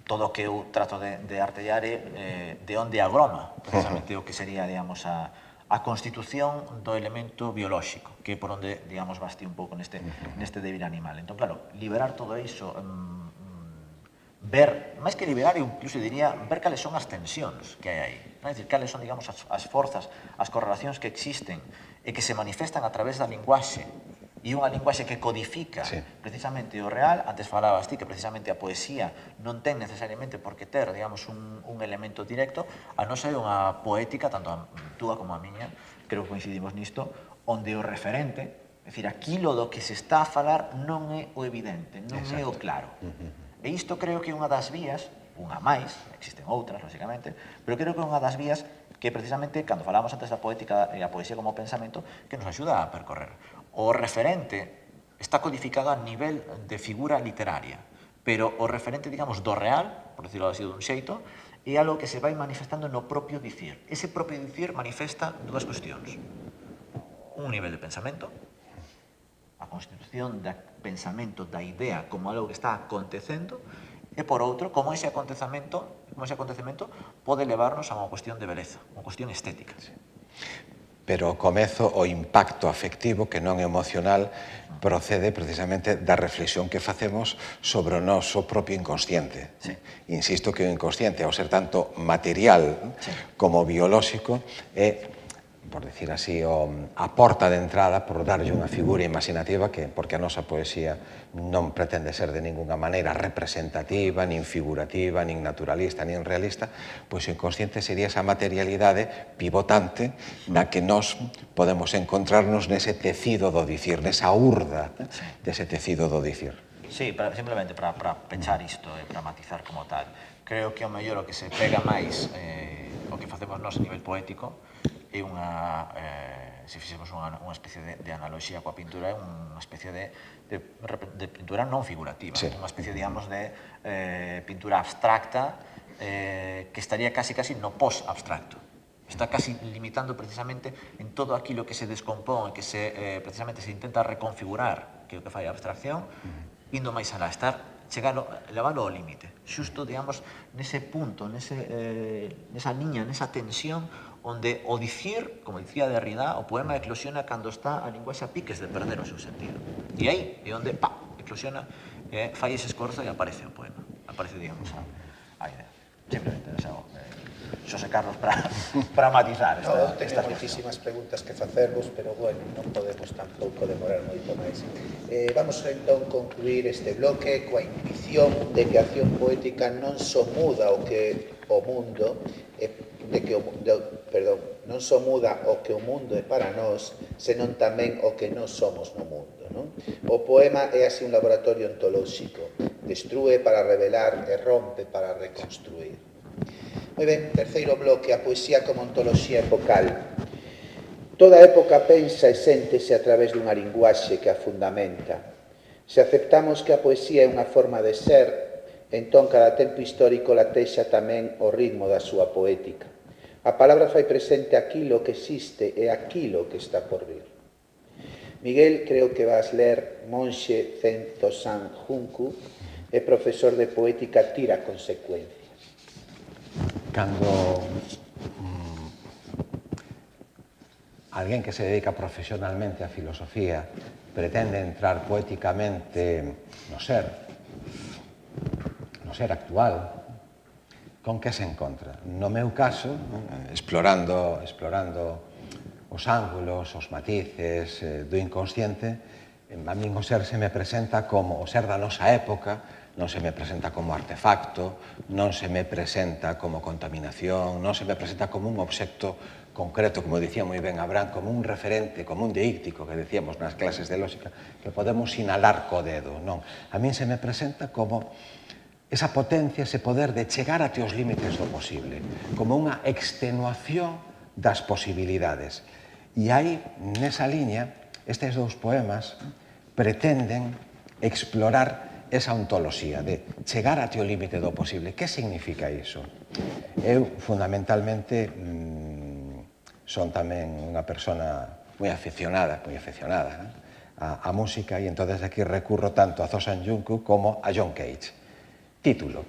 [SPEAKER 4] todo o que eu trato de artellar é de onde agroma, precisamente, o que sería, digamos, a constitución do elemento biolóxico, que é por onde, digamos, basti un pouco neste devir animal. Entón, claro, liberar todo iso, ver, máis que liberar, eu incluso diría, ver cales son as tensións que hai aí. É dicir, cales son, digamos, as forzas, as correlacións que existen e que se manifestan a través da linguaxe, e unha linguaxe que codifica precisamente o real. Antes falabas ti que precisamente a poesía non ten necesariamente por que ter, digamos, un elemento directo. A nosa é unha poética, tanto a túa como a miña, creo que coincidimos nisto, onde o referente, é dicir, aquilo do que se está a falar non é o evidente, non é o claro. E isto creo que é unha das vías, unha máis, existen outras, lógicamente, pero creo que é unha das vías que precisamente, cando falamos antes da poética e a poesía como pensamento, que nos axuda a percorrer. O referente está codificado a nivel de figura literaria, pero o referente, digamos, do real, por decirlo así dun xeito, é algo que se vai manifestando no propio dicir. Ese propio dicir manifesta dúas cuestións. Un nivel de pensamento, a constitución do pensamento, da idea, como algo que está acontecendo, e por outro, como ese acontecemento pode levarnos a unha cuestión de beleza, unha cuestión estética.
[SPEAKER 2] Pero o comezo, o impacto afectivo, que non é emocional, procede precisamente da reflexión que facemos sobre o noso propio inconsciente. Insisto que o inconsciente, ao ser tanto material como biolóxico, é, por decir así, a porta de entrada por darlle unha figura imaginativa porque a nosa poesía non pretende ser de ninguna maneira representativa, nin figurativa, nin naturalista, nin realista, pois o inconsciente sería esa materialidade pivotante na que nós podemos encontrarnos nese tecido do dicir, nesa urda dese tecido do dicir.
[SPEAKER 4] Sí, simplemente para pechar isto e para matizar como tal, creo que o mellor o que se pega máis o que facemos nós a nivel poético é unha, se fixemos unha especie de analoxía coa pintura, é unha especie de pintura non figurativa, unha especie, digamos, de pintura abstracta que estaría casi no post-abstracto. Está casi limitando precisamente en todo aquilo que se descompón, que precisamente se intenta reconfigurar, que é o que fai a abstracción, indo máis alá, leválo ao límite. Xusto, digamos, nese punto, nesa liña, nesa tensión, onde o dicir, como dicía Derrida, o poema eclosiona cando está a linguaxe a piques de perder o seu sentido. E aí é onde, eclosiona, fai ese esforzo e aparece o poema. Aparece, digamos, a idea. Simplemente, Xosé Carlos, para matizar esta
[SPEAKER 3] Teño moitísimas preguntas que facervos, pero bueno, non podemos tampouco demorar moito máis. Vamos entón concluir este bloque coa intuición de que a acción poética non só muda o que o mundo non só muda o que o mundo é para nós, senón tamén o que nós somos no mundo, non? O poema é así un laboratorio ontolóxico, destrúe para revelar e rompe para reconstruir. Moi ben, terceiro bloque, a poesía como ontoloxía epocal. Toda época pensa e séntese a través dunha linguaxe que a fundamenta. Se aceptamos que a poesía é unha forma de ser, entón cada tempo histórico latexa tamén o ritmo da súa poética. A palabra fai presente aquilo que existe e aquilo que está por vir. Miguel, creo que vas ler Monxe Centosan Juncu, é profesor de poética, tira consecuencias.
[SPEAKER 2] Cando alguén que se dedica profesionalmente á filosofía pretende entrar poéticamente no ser actual, con que se encontra? No meu caso, explorando os ángulos, os matices do inconsciente, a min o ser se me presenta como o ser da nosa época, non se me presenta como artefacto, non se me presenta como contaminación, non se me presenta como un obxecto concreto, como dicía moi ben Abraham, como un referente, como un deíctico, que decíamos nas clases de lógica, que podemos sinalar co dedo, non. A min se me presenta como esa potencia, ese poder de chegar até os límites do posible, como unha extenuación das posibilidades. E aí, nesa liña, estes dous poemas pretenden explorar esa ontoloxía de chegar até o límite do posible. Que significa iso? Eu, fundamentalmente, son tamén unha persona moi aficionada á música, e entón aquí recurro tanto a Zosan Junku como a John Cage. Título: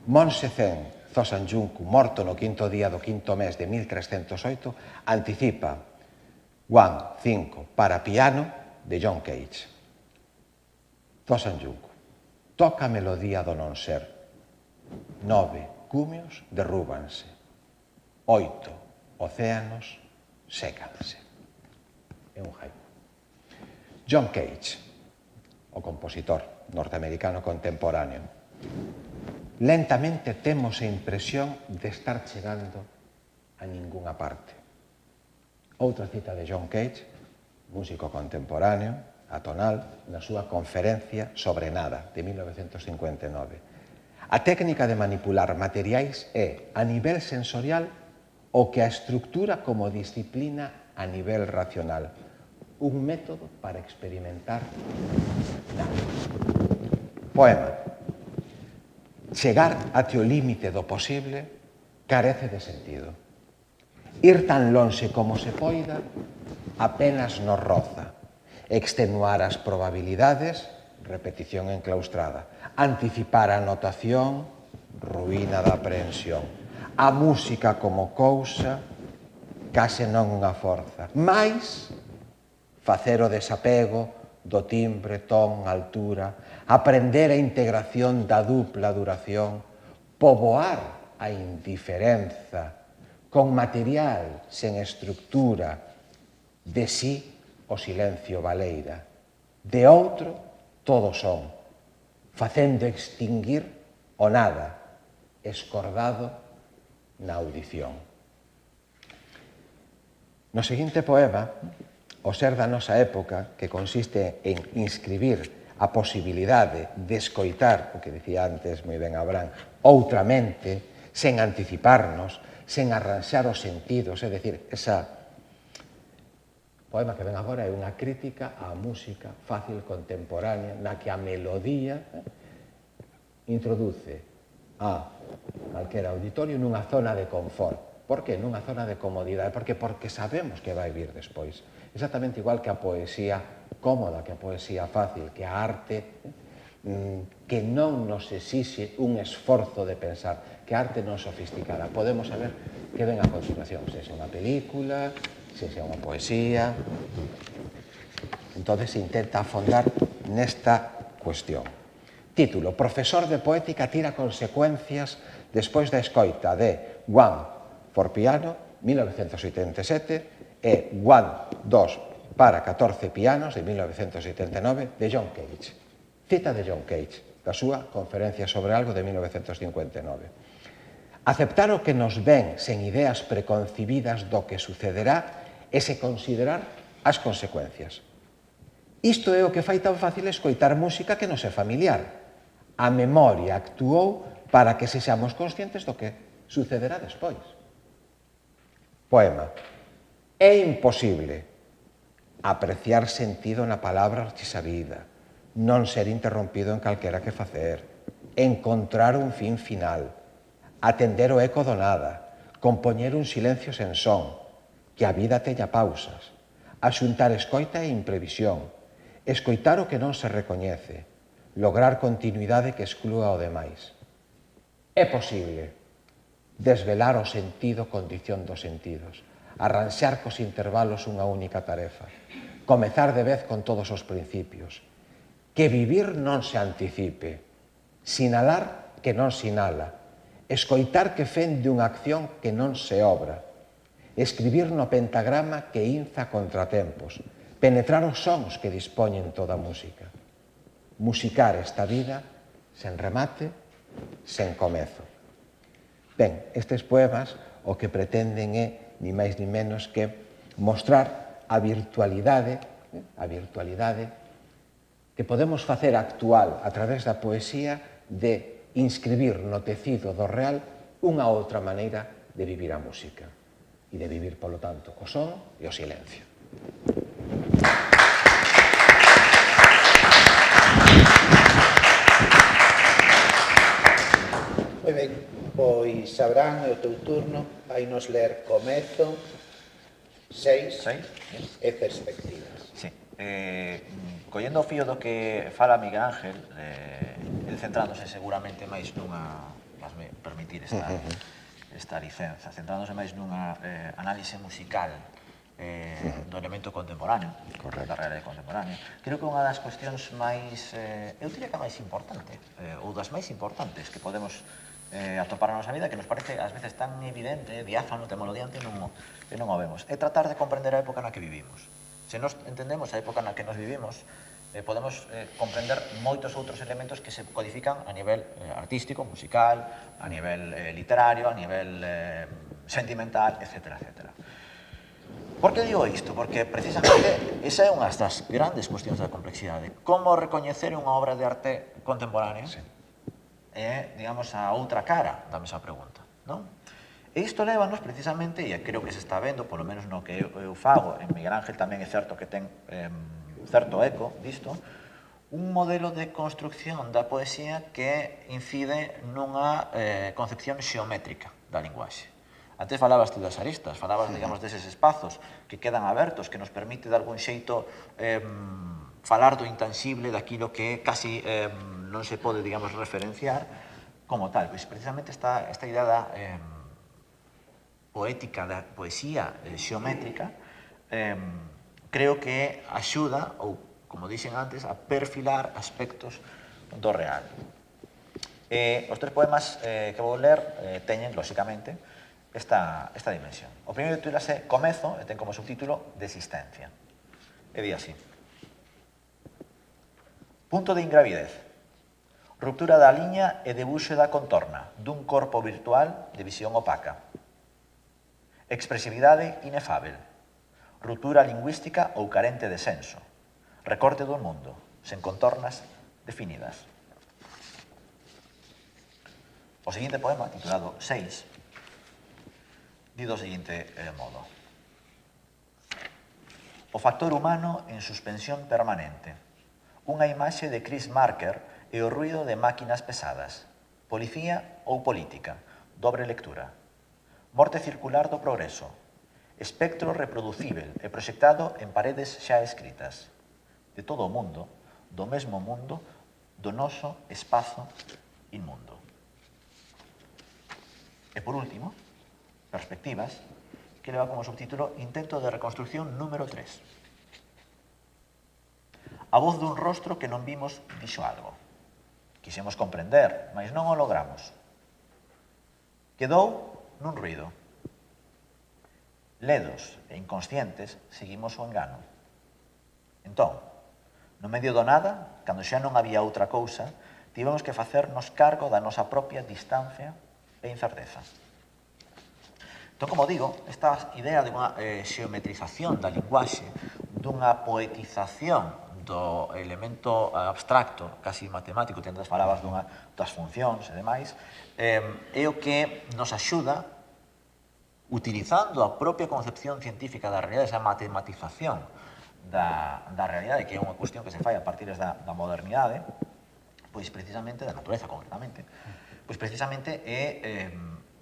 [SPEAKER 2] Monxe Zen Zosan Junku, morto no quinto día do quinto mes de 1308, anticipa One 5 para piano de John Cage. Zosan Junku: toca a melodía do non ser. 9 cumios derrúbanse. 8 océanos sécanse. É un haiku. John Cage, o compositor norteamericano contemporáneo. Lentamente temos a impresión de estar chegando a ningunha parte. Outra cita de John Cage, músico contemporáneo, atonal, na súa conferencia sobre nada, de 1959. A técnica de manipular materiais é, a nivel sensorial, o que a estructura como disciplina a nivel racional. Un método para experimentar nada. Poema. Chegar até o límite do posible carece de sentido. Ir tan lonxe como se poida apenas nos roza. Extenuar as probabilidades, repetición enclaustrada. Anticipar a notación, ruína da aprehensión. A música como cousa, case non unha forza. Mais, facer o desapego do timbre, ton, altura, aprender a integración da dupla duración, poboar a indiferenza con material sen estructura, de sí o silencio baleira, de outro todo son, facendo extinguir o nada, escordado na audición. No seguinte poema, o ser da nosa época, que consiste en inscribir a posibilidade de escoitar, o que dicía antes moi ben Abraham, outramente, sen anticiparnos, sen arranxar os sentidos, é dicir, esa poema que ven agora é unha crítica á música fácil contemporánea na que a melodía introduce a calquera auditorio nunha zona de confort Por que? Nunha zona de comodidade. Por que? Porque sabemos que vai vir despois. Exactamente igual que a poesía cómoda, que a poesía fácil, que a arte que non nos exixe un esforzo de pensar, que a arte non sofisticada. Podemos saber que ven a continuación, se xa unha película, se xa unha poesía. Entonces se intenta afondar nesta cuestión. Título: Profesor de poética tira consecuencias despois da escoita de One for Piano, 1987, e One 2 para 14 pianos, de 1989, de John Cage. Cita de John Cage, da súa Conferencia sobre algo de 1959. Aceptar o que nos ven sen ideas preconcibidas do que sucederá e se considerar as consecuencias. Isto é o que fai tan fácil escoitar música que nos é familiar. A memoria actuou para que sexamos conscientes do que sucederá despois. Poema. É imposible apreciar sentido na palabra archisabida, non ser interrompido en calquera que facer, encontrar un fin final, atender o eco do nada, compoñer un silencio sen son, que a vida teña pausas, axuntar escoita e imprevisión, escoitar o que non se recoñece, lograr continuidade que exclúa o demais. É posible desvelar o sentido condición dos sentidos, arranxar cos intervalos unha única tarefa, comezar de vez con todos os principios, que vivir non se anticipe, sinalar que non sinala, escoitar que fende unha acción que non se obra, escribir no pentagrama que inza contratempos, penetrar os sons que dispoñen toda a música, musicar esta vida sen remate, sen comezo. Ben, estes poemas o que pretenden é, ni máis ni menos que, mostrar a virtualidade que podemos facer actual a través da poesía de inscribir no tecido do real unha outra maneira de vivir a música e de vivir, polo tanto, o son e o silencio.
[SPEAKER 3] Moi ben, pois Abraham, é o teu turno, vai nos ler Comezo, 6 e Perspectivas.
[SPEAKER 4] Sí. Collendo o fío do que fala Miguel Ángel, el centrándose seguramente máis nunha, vasme permitir esta licenza, centrándose máis nunha análise musical do elemento contemporáneo, da realidade contemporánea. Creo que unha das cuestións máis, eu diría que a máis importante, ou das máis importantes que podemos atopar na nosa vida, que nos parece ás veces tan evidente, diáfano, témolo diante, e non o vemos, é tratar de comprender a época na que vivimos. Se nos entendemos a época na que nos vivimos, podemos comprender moitos outros elementos que se codifican a nivel artístico, musical, a nivel literario, a nivel sentimental, etc. Por que digo isto? Porque precisamente esa é unha das grandes cuestións da complexidade. Como recoñecer unha obra de arte contemporánea é, digamos, a outra cara da mesma pregunta, non? E isto lévanos precisamente, e creo que se está vendo, polo menos no que eu fago, en Miguel Ángel tamén é certo que ten certo eco disto, un modelo de construcción da poesía que incide nunha concepción xeométrica da linguaxe. Antes falabas tú das aristas, falabas, digamos, deses espazos que quedan abertos, que nos permite de algún xeito falar do intangible, daquilo que casi non se pode, digamos, referenciar como tal. Pois precisamente esta idea da poética, da poesía xeométrica, creo que axuda, ou, como dixen antes, a perfilar aspectos do real. Os tres poemas que vou ler teñen, lóxicamente, esta dimensión. O primeiro titúlase Comezo e ten como subtítulo Desistencia. E di así. Punto de ingravidez. Ruptura da liña e debuxo da contorna dun corpo virtual de visión opaca. Expresividade inefábel. Ruptura lingüística ou carente de senso. Recorte do mundo, sen contornas definidas. O seguinte poema, titulado 6, di do seguinte modo. O factor humano en suspensión permanente. Unha imaxe de Chris Marker e o ruido de máquinas pesadas. Policía ou política. Dobre lectura. Morte circular do progreso, espectro reproducível e proxectado en paredes xa escritas. De todo o mundo, do mesmo mundo, do noso espazo inmundo. E por último, perspectivas, que leva como subtítulo Intento de reconstrucción número 3. A voz dun rostro que non vimos dixo algo. Quixemos comprender, mas non o logramos. Quedou nun ruido. Ledos e inconscientes seguimos o engano. Entón, no medio do nada, cando xa non había outra cousa, tivemos que facernos cargo da nosa propia distancia e incerteza. Entón, como digo, esta idea de unha xeometrización da linguaxe, dunha poetización do elemento abstracto, casi matemático, te antes falabas das funcións e demais, é o que nos axuda, utilizando a propia concepción científica da realidade, esa matematización da realidade, que é unha cuestión que se fai a partir da modernidade, pois precisamente, da natureza concretamente, pois precisamente é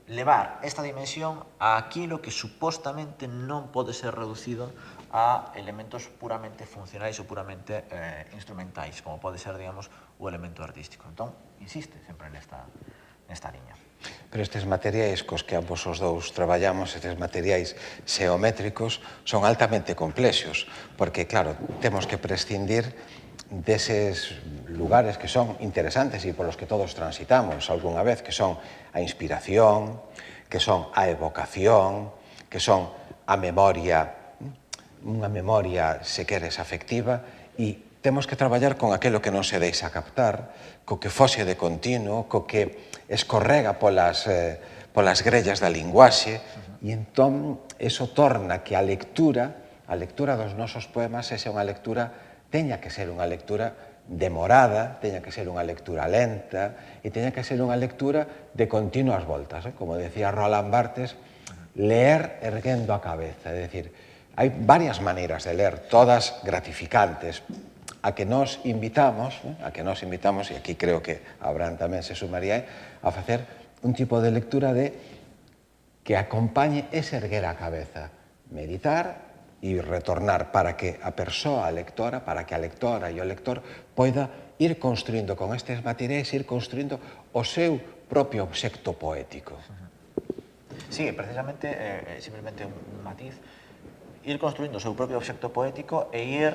[SPEAKER 4] levar esta dimensión a aquilo que supostamente non pode ser reducido a elementos puramente funcionais ou puramente instrumentais, como pode ser, digamos, o elemento artístico. Entón, insiste sempre nesta liña.
[SPEAKER 2] Pero estes materiais cos que ambos os dous traballamos, estes materiais xeométricos, son altamente complexos, porque, claro, temos que prescindir deses lugares que son interesantes e polos que todos transitamos algunha vez, que son a inspiración, que son a evocación, que son a memoria, unha memoria, se queres, afectiva, e temos que traballar con aquilo que non se deixa captar, co que foxe de continuo, co que escorrega polas grellas da linguaxe, e entón eso torna que a lectura dos nosos poemas sexa unha lectura, teña que ser unha lectura demorada, teña que ser unha lectura lenta e teña que ser unha lectura de continuas voltas. Como decía Roland Barthes, leer erguendo a cabeza. É dicir, hai varias maneiras de ler, todas gratificantes, a que nos invitamos, e aquí creo que Abraham tamén se sumaría, a facer un tipo de lectura que acompañe ese erguer a cabeza, meditar e retornar para que a persoa, a lectora, para que a lectora e o lector poida ir construindo con estes materiais, ir construindo o seu propio obxecto poético.
[SPEAKER 4] Sí, precisamente, simplemente un matiz, ir construindo o seu propio obxecto poético e ir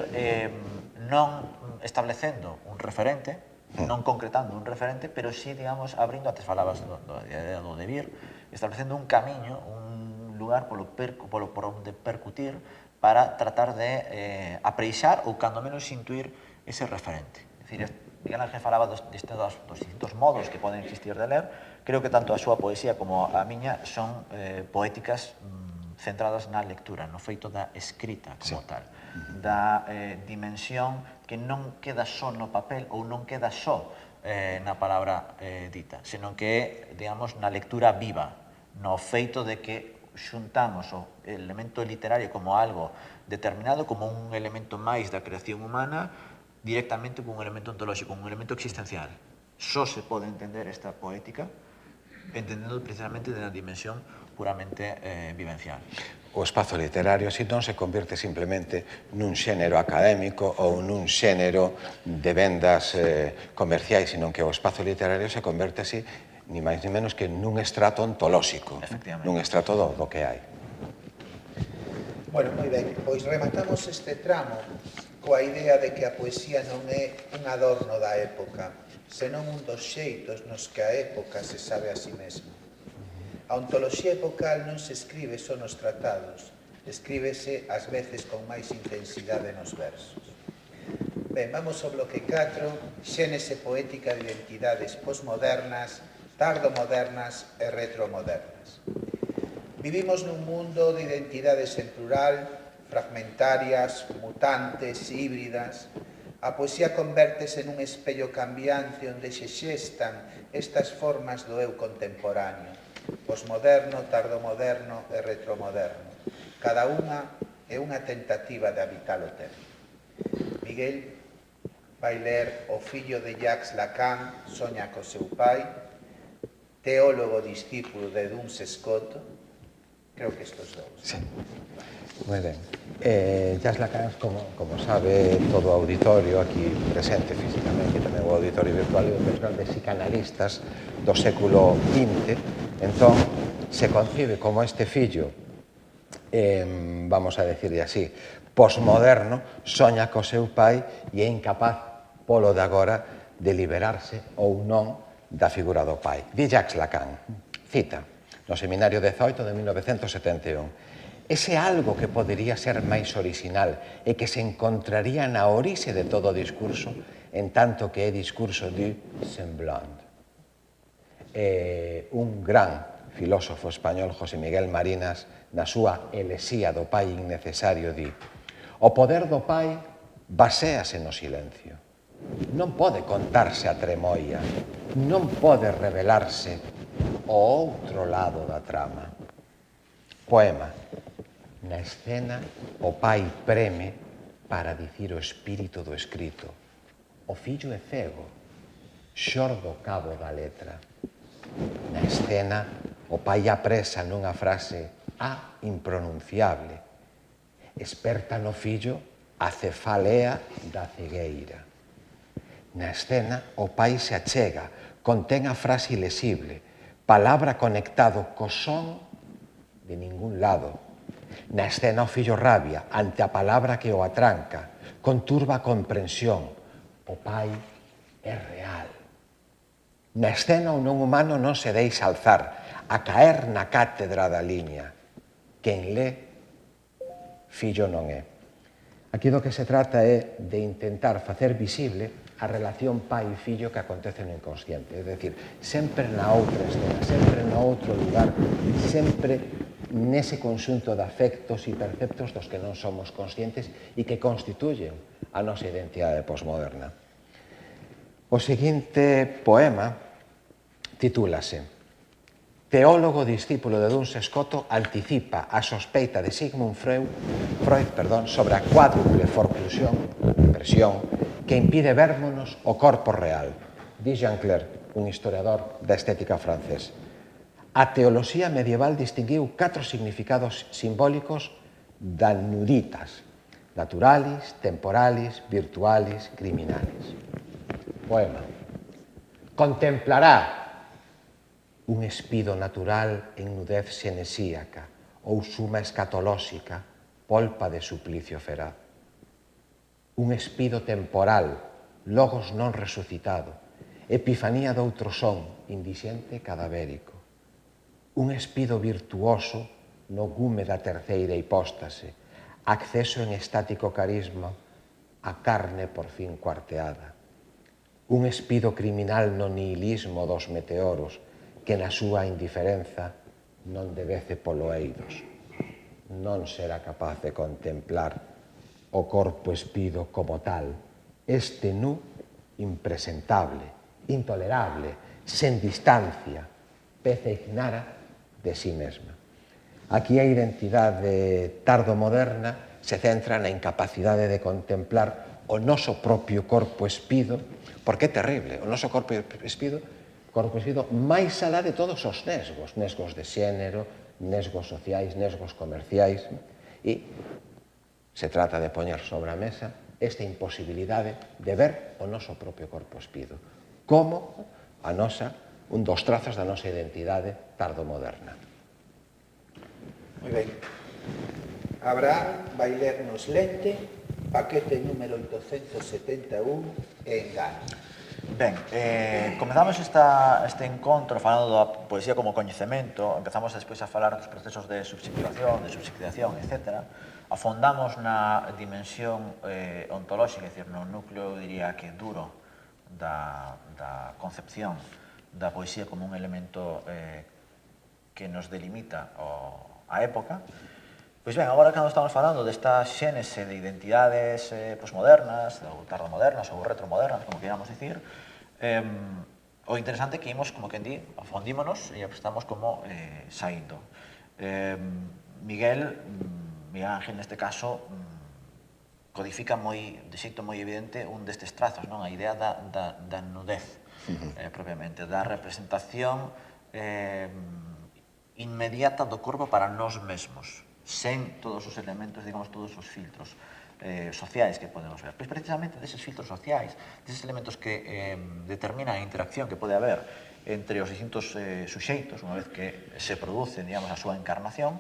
[SPEAKER 4] non establecendo un referente, non concretando un referente, pero sí, digamos, abrindo, antes falabas da idea do debir, establecendo un camiño, un lugar por onde percutir para tratar de apreixar ou, cando menos, intuir ese referente. É dicir, Miguel Ángel falaba dos distintos modos que poden existir de ler. Creo que tanto a súa poesía como a miña son poéticas centradas na lectura, no feito da escrita como tal, da dimensión que non queda só no papel ou non queda só na palabra dita, senón que é, digamos, na lectura viva, no feito de que xuntamos o elemento literario como algo determinado, como un elemento máis da creación humana, directamente con un elemento ontolóxico, un elemento existencial. Só se pode entender esta poética entendendo precisamente na dimensión puramente vivencial.
[SPEAKER 2] O espazo literario, así, non se convierte simplemente nun xénero académico ou nun xénero de vendas comerciais, sino que o espazo literario se converte así ni máis ni menos que nun estrato ontolóxico, nun estrato do que hai.
[SPEAKER 3] Bueno, moi ben, pois rematamos este tramo coa idea de que a poesía non é un adorno da época, senón un dos xeitos nos que a época se sabe a si mesma. A ontoloxía epocal non se escribe só nos tratados, escríbese ás veces con máis intensidade nos versos. Ben, vamos ao bloque 4, xénese poética de identidades posmodernas, tardomodernas e retromodernas. Vivimos nun mundo de identidades en plural, fragmentarias, mutantes, híbridas. A poesía convértese nun espello cambiante onde se xestan estas formas do eu contemporáneo, posmoderno, tardomoderno e retromoderno. Cada unha é unha tentativa de habitar o tempo. Miguel vai ler o fillo de Jacques Lacan, Soña co seu pai, teólogo discípulo de Duns Scoto, Creo que estos dos.
[SPEAKER 2] Sí. Muy ben. Jacques Lacan, como sabe todo o auditorio aquí presente físicamente, tamén o auditorio virtual, é un dos grandes psicanalistas do século XX. Entón, se concibe como este fillo, vamos a decirle así, posmoderno, soña co seu pai e é incapaz polo de agora de liberarse ou non da figura do pai. Di Jacques Lacan, cita, no Seminario 18 de 1971, ese algo que podería ser máis orixinal e que se encontraría na orixe de todo o discurso, en tanto que é discurso du semblant. Un gran filósofo español, José Miguel Marinas, na súa Elexía do pai innecesario, di: o poder do pai baséase no silencio. Non pode contarse a tremoia, non pode revelarse o outro lado da trama. Poema. Na escena, o pai preme para dicir o espírito do escrito. O fillo é cego, xorde o cabo da letra. Na escena, o pai apresa nunha frase impronunciable. Esperta no fillo a cefalea da cegueira. Na escena, o pai se achega, contén a frase ilexible, palabra conectado co son de ningún lado. Na escena, o fillo rabia ante a palabra que o atranca, conturba a comprensión. O pai é real. Na escena, o non humano non se deixa alzar, a caer na cátedra da liña. Quen lé, fillo non é. Aquí do que se trata é de intentar facer visible a relación pai e fillo que acontece no inconsciente. É dicir, sempre na outra escena, sempre no outro lugar, sempre nese conxunto de afectos e perceptos dos que non somos conscientes e que constituyen a nosa identidade posmoderna. O seguinte poema titúlase Teólogo discípulo de Duns Scoto anticipa a sospeita de Sigmund Freud sobre a cuádruple forclusión, impresión, que impide vérmonos o corpo real. Di Jean Clair, un historiador da estética francés. A teoloxía medieval distinguiu 4 significados simbólicos da nuditas: naturalis, temporalis, virtualis, criminalis. Poema. Contemplará un espido natural en nudez xenesíaca ou suma escatolóxica, polpa de suplicio feraz. Un espido temporal, logos non resucitado, epifanía doutro son, indixente cadavérico. Un espido virtuoso no gume da terceira hipóstase, acceso en estático carisma a carne por fin cuarteada. Un espido criminal no nihilismo dos meteoros, que na súa indiferenza non debece poloeidos. Non será capaz de contemplar o corpo espido como tal, este nu impresentable, intolerable, sen distancia, peza ignara de sí mesma. Aquí a identidade tardomoderna se centra na incapacidade de contemplar o noso propio corpo espido, porque é terrible, o noso corpo espido máis alá de todos os nesgos de xénero, nesgos sociais, nesgos comerciais, e se trata de poñer sobre a mesa esta imposibilidade de ver o noso propio corpo espido, como un dos trazos da nosa identidade tardomoderna.
[SPEAKER 3] Moi ben. Abraham vai lernos Lente, paquete número 871 e Engano.
[SPEAKER 4] Ben, comezamos este encontro falando da poesía como coñecemento, empezamos despois a falar dos procesos de subsidiación, etc. Afondamos na dimensión ontolóxica, é dicir, no núcleo, diría que duro, da concepción da poesía como un elemento que nos delimita a época. Pois ben, agora cando estamos falando desta xénese de identidades posmodernas, ou tardomodernas, ou retromodernas, como queramos dicir, o interesante é que imos, como quen di, afondímonos e estamos como saindo. Miguel Ángel, neste caso, codifica de xeito moi evidente un destes trazos, non? A idea da nudez, propiamente, da representación inmediata do corpo para nós mesmos, sen todos os elementos, digamos, todos os filtros sociais que podemos ver. Pois precisamente deses filtros sociais, deses elementos que determinan a interacción que pode haber entre os distintos suxeitos, unha vez que se produce, digamos, a súa encarnación,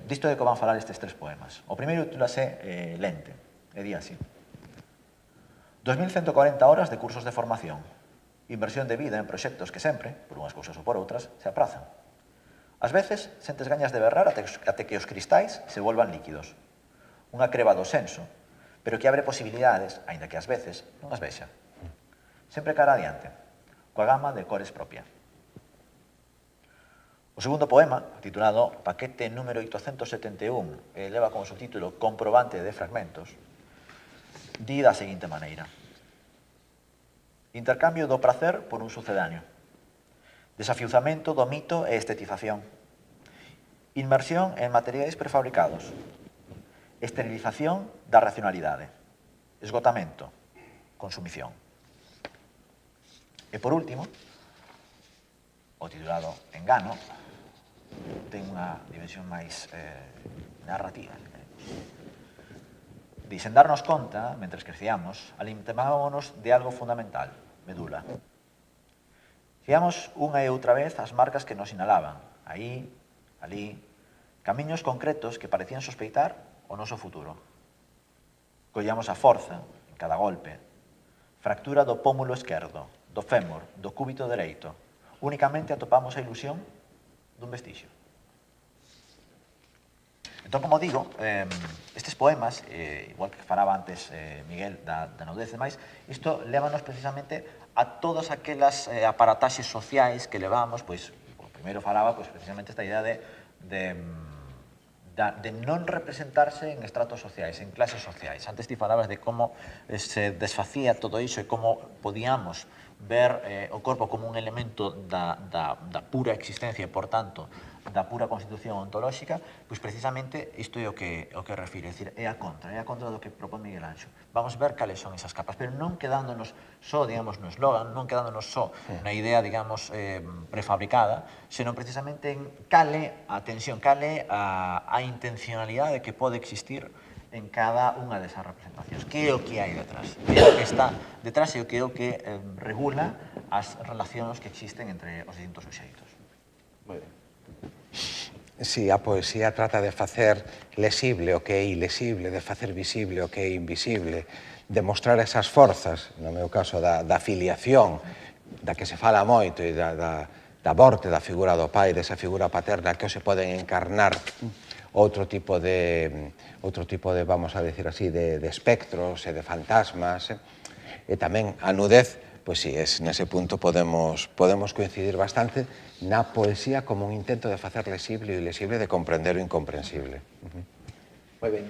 [SPEAKER 4] disto é que van falar estes tres poemas. O primeiro titúlase Lente, e di así: 2140 horas de cursos de formación, inversión de vida en proxectos que sempre, por unhas cousas ou por outras, se aprazan. Ás veces, sentes gañas de berrar até que os cristais se volvan líquidos. Unha creba do senso, pero que abre posibilidades, aínda que ás veces non as vexa. Sempre cara adiante, coa gama de cores propia. O segundo poema, titulado Paquete número 871, e leva como subtítulo Comprobante de fragmentos, di da seguinte maneira: intercambio do prazer por un sucedáneo, desafiuzamento do mito e estetización, inmersión en materiais prefabricados, esterilización da racionalidade, esgotamento, consumición. E por último, o titulado Engano ten unha dimensión máis narrativa. Dixen darnos conta, mentres crecíamos, alimentámonos de algo fundamental, medula. Fiamos unha e outra vez as marcas que nos sinalaban, aí, alí, camiños concretos que parecían sospeitar o noso futuro. Collamos a forza en cada golpe, fractura do pómulo esquerdo, do fémur, do cúbito dereito. Únicamente atopamos a ilusión dun vestixio. Entón, como digo, estes poemas, igual que falaba antes Miguel da nudez e demais, isto lévanos precisamente a todas aquelas aparataxes sociais que levamos, pois, o primeiro falaba, pois, precisamente esta idea de non representarse en estratos sociais, en clases sociais. Antes ti falabas de como se desfacía todo iso e como podíamos ver o corpo como un elemento da pura existencia e, por tanto, da pura constitución ontolóxica, pois precisamente isto é o que refire, é dicir, é a contra do que propón Miguel Anxo. Vamos ver cales son esas capas, pero non quedándonos só, digamos, no eslogan, non quedándonos só na idea, digamos, prefabricada, senón precisamente en cale a tensión, cale a intencionalidade que pode existir en cada unha desas representacións. Que é o que hai detrás? Que é o que está detrás e o que regula as relacións que existen entre os distintos suxeitos.
[SPEAKER 3] Moi ben.
[SPEAKER 2] Si, a poesía trata de facer lesible o que é ilesible, de facer visible o que é invisible, de mostrar esas forzas, no meu caso da filiación, da que se fala moito, e da morte da figura do pai, desa figura paterna que se poden encarnar outro tipo de, vamos a decir así, de espectros e de fantasmas, e tamén a nudez. Pois si, nese punto podemos coincidir bastante na poesía como un intento de facer lesible o ilesible, de comprender o incomprensible.
[SPEAKER 3] Moi ben.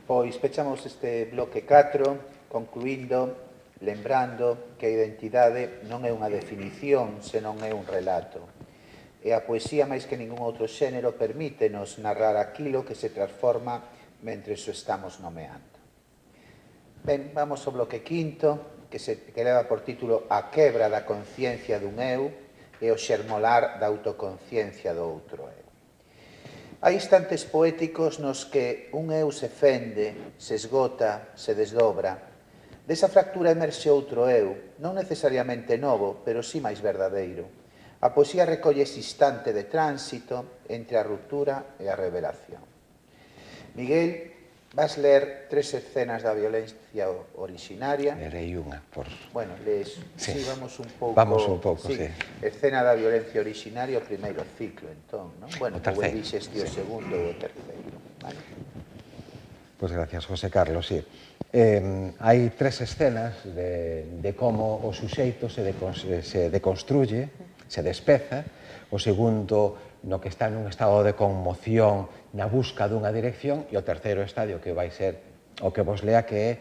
[SPEAKER 3] Pois pechamos este bloque 4, concluindo, lembrando que a identidade non é unha definición, senón é un relato. E a poesía, máis que ningún outro xénero, permítenos narrar aquilo que se transforma mentre o estamos nomeando. Ben, vamos ao bloque 5, que leva por título A quebra da conciencia dun eu e o xermolar da autoconciencia do outro eu. Hai instantes poéticos nos que un eu se fende, se esgota, se desdobra. Desa fractura emerxe outro eu, non necesariamente novo, pero sí máis verdadeiro. A poesía recolle ese instante de tránsito entre a ruptura e a revelación. Miguel, vas ler 3 escenas da violencia originaria.
[SPEAKER 2] Lerei unha, por...
[SPEAKER 3] Bueno, lees...
[SPEAKER 2] Sí,
[SPEAKER 3] vamos un pouco...
[SPEAKER 2] Vamos un pouco, sí.
[SPEAKER 3] Escena da violencia originaria, o primeiro ciclo, entón, non? Bueno,
[SPEAKER 2] o terceiro.
[SPEAKER 3] O elixeste o segundo e o terceiro, vale?
[SPEAKER 2] Pois gracias, José Carlos, sí. Hai 3 escenas de como o suxeito se deconstruye, se despeza. O segundo, no que está nun estado de conmoción na busca dunha dirección, e o terceiro estadio, que vai ser o que vos lea, que é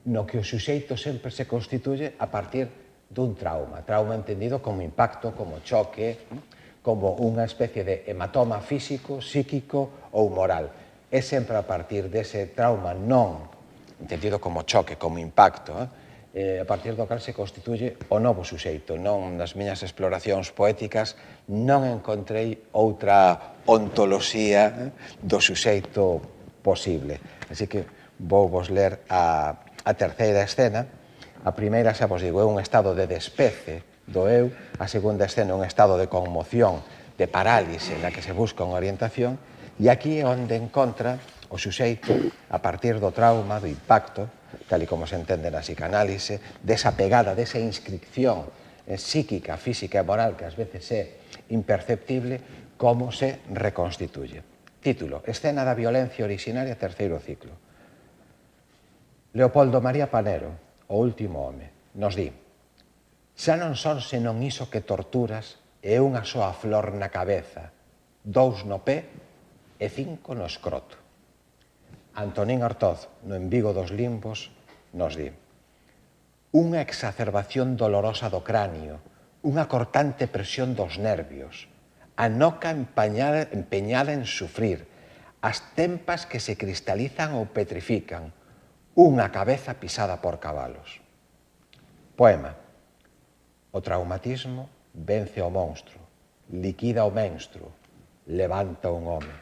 [SPEAKER 2] no que o suxeito sempre se constituye a partir dun trauma entendido como impacto, como choque, como unha especie de hematoma físico, psíquico ou moral. É sempre a partir dese trauma non entendido como choque, como impacto, a partir do cal se constituye o novo suxeito. Non nas miñas exploracións poéticas non encontrei outra ontoloxía do suxeito posible. Así que vou vos ler a terceira escena. A primeira, xa vos digo, é un estado de despece do eu. A segunda escena é un estado de conmoción, de parálise, na que se busca unha orientación. E aquí é onde encontra o suxeito, a partir do trauma, do impacto, tal e como se entende na psicanálise, desa pegada, desa inscripción psíquica, física e moral que ás veces é imperceptible, como se reconstituye. Título: Escena da violencia originaria, terceiro ciclo. Leopoldo María Panero, o último home, nos di: xa non son senón iso que torturas e unha soa flor na cabeza, 2 no pé e 5 no escroto. Antonín Artoz, no En Vigo dos Limbos, nos di: unha exacerbación dolorosa do cráneo, unha cortante presión dos nervios, a noca empeñada en sufrir, as tempas que se cristalizan ou petrifican, unha cabeza pisada por cabalos. Poema: o traumatismo vence o monstro, liquida o menstro, levanta un home.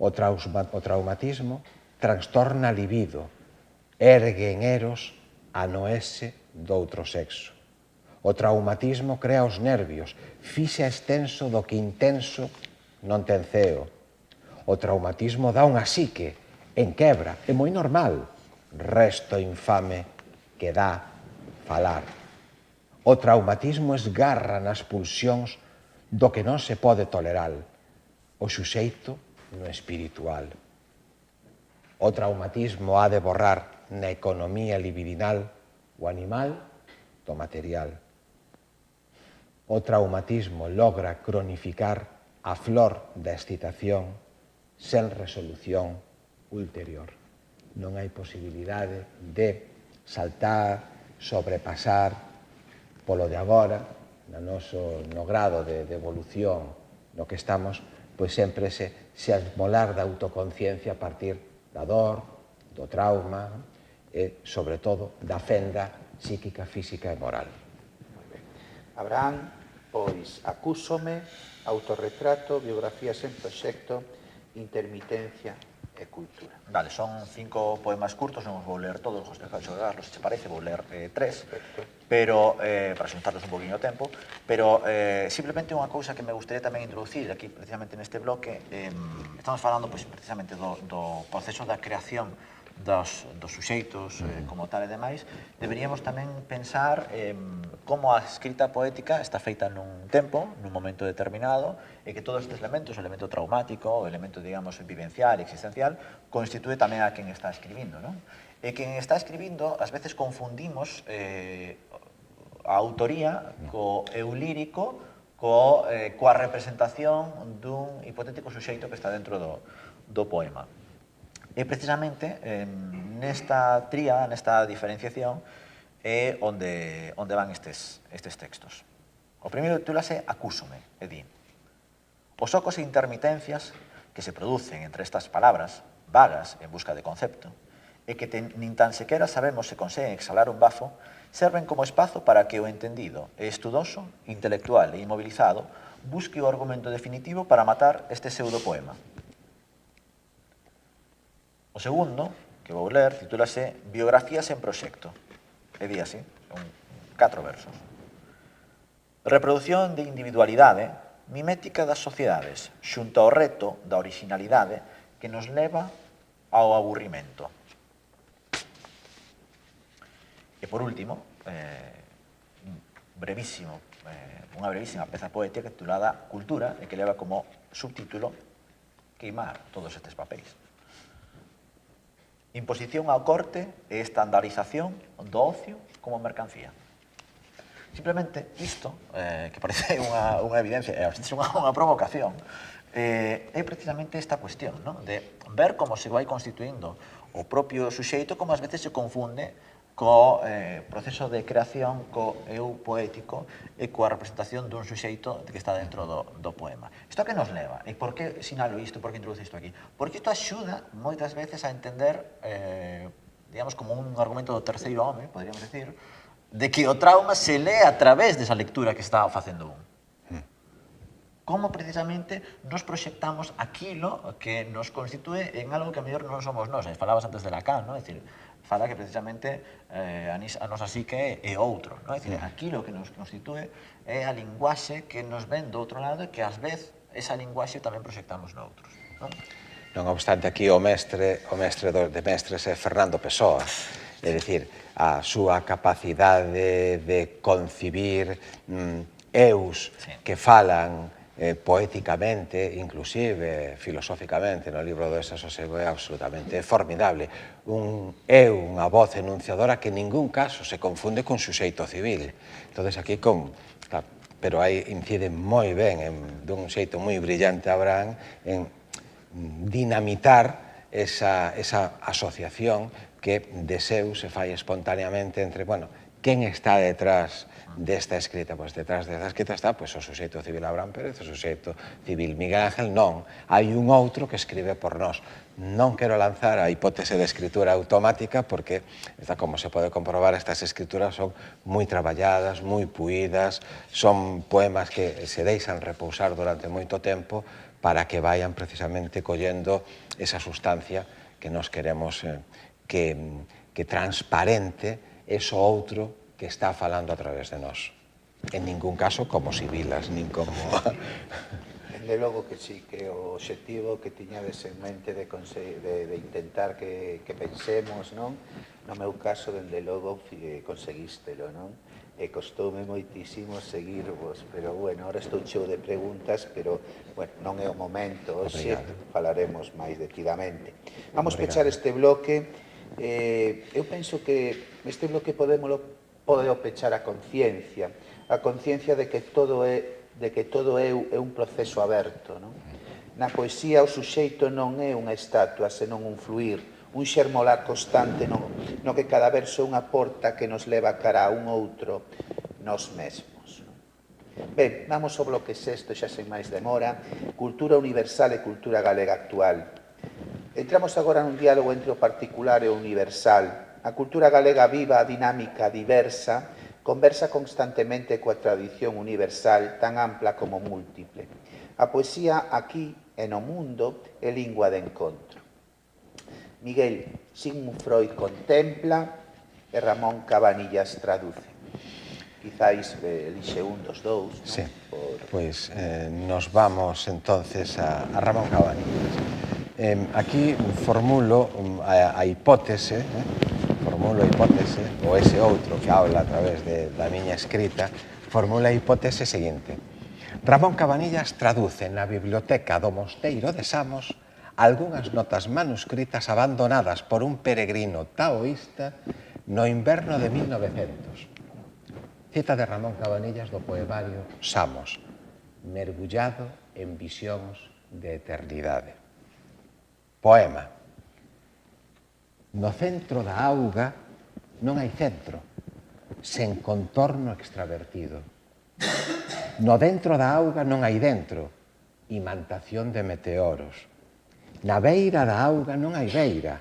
[SPEAKER 2] O traumatismo trastorna a libido, ergue en eros a noese doutro sexo. O traumatismo crea os nervios, fixa extenso do que intenso non ten ceo. O traumatismo dá unha psique en quebra, é moi normal, resto infame que dá falar. O traumatismo esgarra nas pulsións do que non se pode tolerar. O suxeito no espiritual. O traumatismo ha de borrar na economía libidinal o animal do material. O traumatismo logra cronificar a flor da excitación sen resolución ulterior. Non hai posibilidade de saltar, sobrepasar polo de agora, no grado de evolución no que estamos, pois sempre se esmolar da autoconciencia a partir da dor, do trauma e, sobre todo, da fenda psíquica, física e moral.
[SPEAKER 3] Abraham, pois, acúsome, autorretrato, biografías en proxecto, intermitencia e cultura.
[SPEAKER 4] Vale, son 5 poemas curtos, non os vou ler todos, José Carlos, se te parece, vou ler 3, pero, para xuntarlos un poquinho o tempo, pero simplemente unha cousa que me gustaría tamén introducir aquí, precisamente neste bloque, estamos falando precisamente do proceso da creación dos suxeitos como tal e demais, deberíamos tamén pensar como a escrita poética está feita nun tempo, nun momento determinado, e que todos estes elementos, o elemento traumático, o elemento, digamos, vivencial e existencial, constitúe tamén a quen está escribindo, non? E quen está escribindo, ás veces confundimos a autoría co eu lírico coa representación dun hipotético suxeito que está dentro do poema. E precisamente nesta tríada, nesta diferenciación, é onde van estes textos. O primeiro titúlase Acúsome, e di: os ocos e intermitencias que se producen entre estas palabras, vagas en busca de concepto, e que nin tan sequera sabemos se conseguen exhalar un bafo, serven como espazo para que o entendido e estudoso, intelectual e inmobilizado, busque o argumento definitivo para matar este pseudopoema. O segundo, que vou ler, titúlase Biografías en proxecto. E di así, son 4 versos. Reproducción de individualidade, mimética das sociedades, xunto ao reto da originalidade que nos leva ao aburrimento. E por último, unha brevísima peza poética titulada Cultura, e que leva como subtítulo Queimar todos estes papéis. Imposición ao corte e estandarización do ocio como mercancía. Simplemente isto, que parece unha evidencia, e unha provocación, é precisamente esta cuestión, de ver como se vai constituindo o propio suxeito, como ás veces se confunde co proceso de creación, co eu poético e coa representación dun suxeito que está dentro do poema. Isto a que nos leva? E por que sinalo isto? Por que introduce isto aquí? Porque isto axuda moitas veces a entender digamos, como un argumento do terceiro home, podríamos decir, de que o trauma se lee a través desa lectura que está facendo un. Como precisamente nos proxectamos aquilo que nos constitúe en algo que a mellor non somos nós. Falabas antes de Lacan, non? É dicir, fala que precisamente a nosa psique é outro, non? É dicir, aquilo que nos constitúe é a linguaxe que nos ven do outro lado e que ás veces esa linguaxe tamén proxectamos noutros, non?
[SPEAKER 2] Non obstante, aquí o mestre de mestres é Fernando Pessoa, é dicir, a súa capacidade de concibir eus que falan poéticamente, inclusive filosóficamente, no libro do Desasosego é absolutamente formidable. Un eu, unha voz enunciadora que en ningún caso se confunde con suxeito civil. Entón, aquí, pero aí incide moi ben, dun xeito moi brillante Abraham, en dinamitar esa asociación que de seu se fai espontaneamente entre, bueno, quen está detrás desta escrita? Pois detrás desta escrita está o suxeito civil Abraham Pérez, o suxeito civil Miguel Ángel, non. Hai un outro que escribe por nós. Non quero lanzar a hipótese de escritura automática porque, como se pode comprobar, estas escrituras son moi traballadas, moi puídas, son poemas que se deixan repousar durante moito tempo para que vayan precisamente collendo esa sustancia que nos queremos que transparente eso outro que está falando a través de nós. En ningún caso como sibilas, nin como...
[SPEAKER 3] Dende logo que sí, que o obxectivo que tiñades en mente de intentar que pensemos, non? No meu caso, dende logo, conseguístelo, non? E costoume moitísimo seguirvos, pero, bueno, ahora estou cheo de preguntas, pero, bueno, non é o momento, hoxe falaremos máis detidamente. Vamos pechar este bloque. Eu penso que este bloque pode pechar a conciencia de que todo é un proceso aberto, non? Na poesía o suxeito non é unha estatua, senón un fluir, un xermolar constante no que cada verso é unha porta que nos leva cara a un outro, nós mesmos. Ben, vamos ao bloque sexto, xa sen máis demora, cultura universal e cultura galega actual. Entramos agora nun diálogo entre o particular e o universal. A cultura galega viva, dinámica, diversa, conversa constantemente coa tradición universal tan ampla como múltiple. A poesía aquí e no mundo é lingua de encontro. Miguel, Sigmund Freud contempla e Ramón Cabanillas traduce. Quizáis elixe un dos dous.
[SPEAKER 2] Sí, pois nos vamos entonces a Ramón Cabanillas. Aquí formulo a hipótese, ou ese outro que habla a través da miña escrita, formula a hipótese seguinte. Ramón Cabanillas traduce na biblioteca do Mosteiro de Samos algunhas notas manuscritas abandonadas por un peregrino taoísta no inverno de 1900. Cita de Ramón Cabanillas do poemario Samos, mergullado en visións de eternidade. Poema. No centro da auga non hai centro, sen contorno extravertido. No dentro da auga non hai dentro, imantación de meteoros. Na beira da auga non hai beira,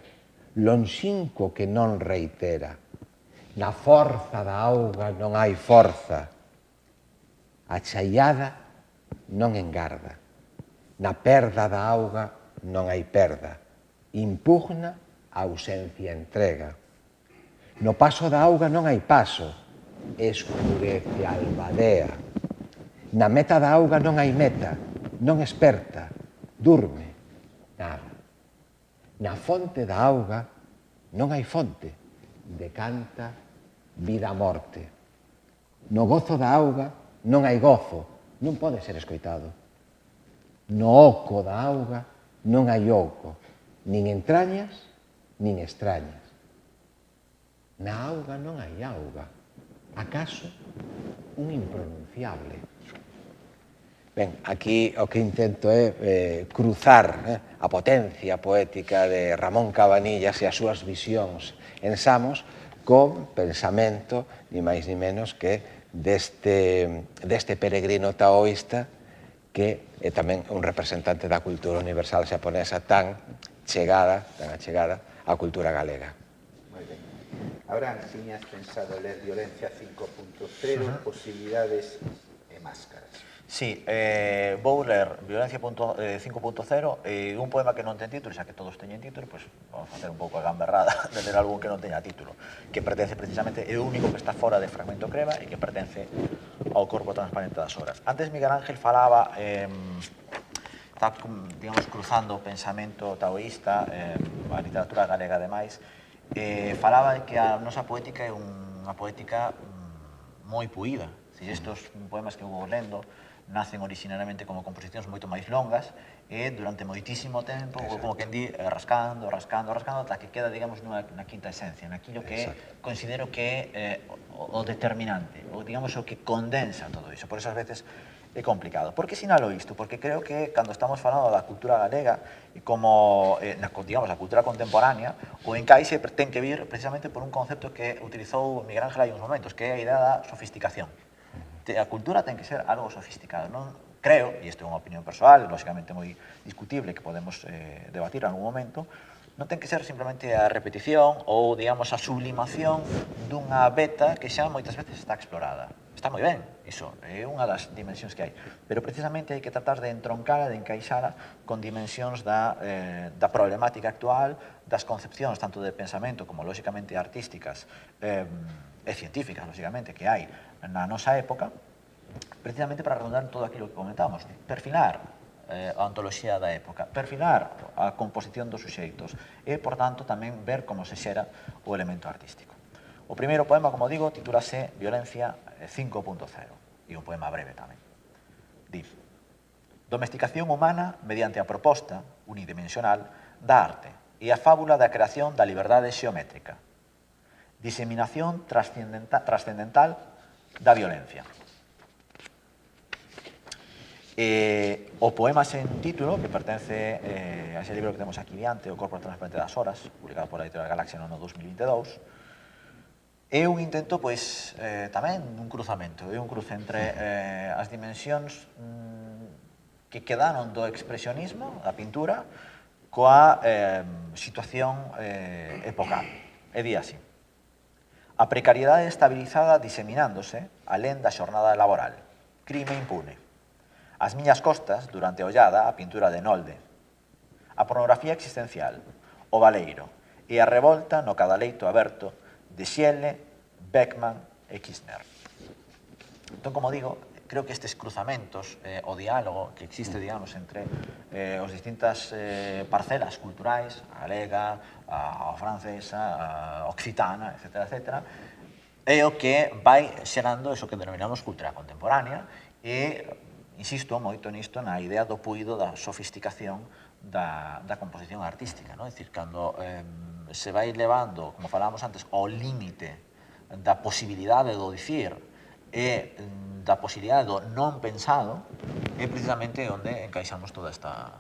[SPEAKER 2] lonxinco que non reitera. Na forza da auga non hai forza. A chaiada non engarda. Na perda da auga non hai perda. Impugna, a ausencia entrega. No paso da auga non hai paso. Escurece, albadea. Na meta da auga non hai meta. Non esperta. Durme. Nada. Na fonte da auga non hai fonte. Decanta, vida a morte. No gozo da auga non hai gozo. Non pode ser escoitado. No oco da auga non hai oco, nin entrañas, nin extrañas. Na auga non hai auga, acaso un impronunciable. Ben, aquí o que intento é cruzar a potencia poética de Ramón Cabanillas e as súas visións en Samos con pensamento, ni máis ni menos que deste peregrino taoísta que é tamén un representante da cultura universal xaponesa tan achegada á cultura galega.
[SPEAKER 3] Moi ben. Abraham, tiñas pensado ler Violencia 5.0, posibilidades e máscaras.
[SPEAKER 4] Sí, vou ler Violencia 5.0 e un poema que non ten título, xa que todos teñen título, pois vamos a facer un pouco a gamberrada de ler algún que non teña título, que pertence precisamente, é o único que está fora de Fragmento Creva e que pertence ao corpo transparente das horas. Antes Miguel Ángel falaba, está, digamos, cruzando o pensamento taoísta, a literatura galega ademais, falaba de que a nosa poética é unha poética moi puída. Estes poemas que vou lendo nacen originariamente como composicións moito máis longas e durante moitísimo tempo, como quen di, rascando, ata que queda, digamos, na quinta esencia, naquilo que considero que é o determinante, ou, digamos, o que condensa todo iso. Por esas veces é complicado. Por que sinalo isto? Porque creo que cando estamos falando da cultura galega e como, digamos, a cultura contemporánea, o encaixe ten que vir precisamente por un concepto que utilizou Miguel Ángel hai uns momentos, que é a idea da sofisticación. A cultura ten que ser algo sofisticado. Non creo, e isto é unha opinión persoal, lógicamente moi discutible, que podemos debatir en algún momento, non ten que ser simplemente a repetición ou, digamos, a sublimación dunha beta que xa moitas veces está explorada. Está moi ben, iso, é unha das dimensións que hai, pero precisamente hai que tratar de entroncala, de encaixala con dimensións da problemática actual, das concepcións tanto de pensamento como, lógicamente, artísticas e científicas, lógicamente, que hai na nosa época, precisamente para redundar en todo aquilo que comentábamos, perfilar a ontoloxía da época, perfilar a composición dos suxeitos e, por tanto, tamén ver como se xera o elemento artístico. O primeiro poema, como digo, titúlase Violencia 5.0 e un poema breve tamén. Di: domesticación humana mediante a proposta unidimensional da arte e a fábula da creación da liberdade xeométrica. Diseminación trascendental da violencia. O poema sen título, que pertence a ese libro que temos aquí diante, O corpo transparente das horas, publicado por a editorial Galaxia no ano 2022, é un intento, pois, tamén un cruzamento, é un cruce entre as dimensións que quedaron do expresionismo, da pintura, coa situación epocal. E di así: a precariedade estabilizada diseminándose alén da xornada laboral, crime impune. As miñas costas, durante a ollada, a pintura de Nolde. A pornografía existencial, o baleiro, e a revolta no cadaleito aberto de Schiele, Beckmann e Kirchner. Entón, como digo, creo que estes cruzamentos, o diálogo que existe, digamos, entre as distintas parcelas culturais, a galega, a francesa, a occitana, etc., é o que vai xerando eso que denominamos cultura contemporánea e, insisto moito nisto, na idea do puido da sofisticación da composición artística, non? É dicir, cando se vai levando, como falábamos antes, ao límite da posibilidade do dicir e da posibilidade do non pensado, é precisamente onde encaixamos toda esta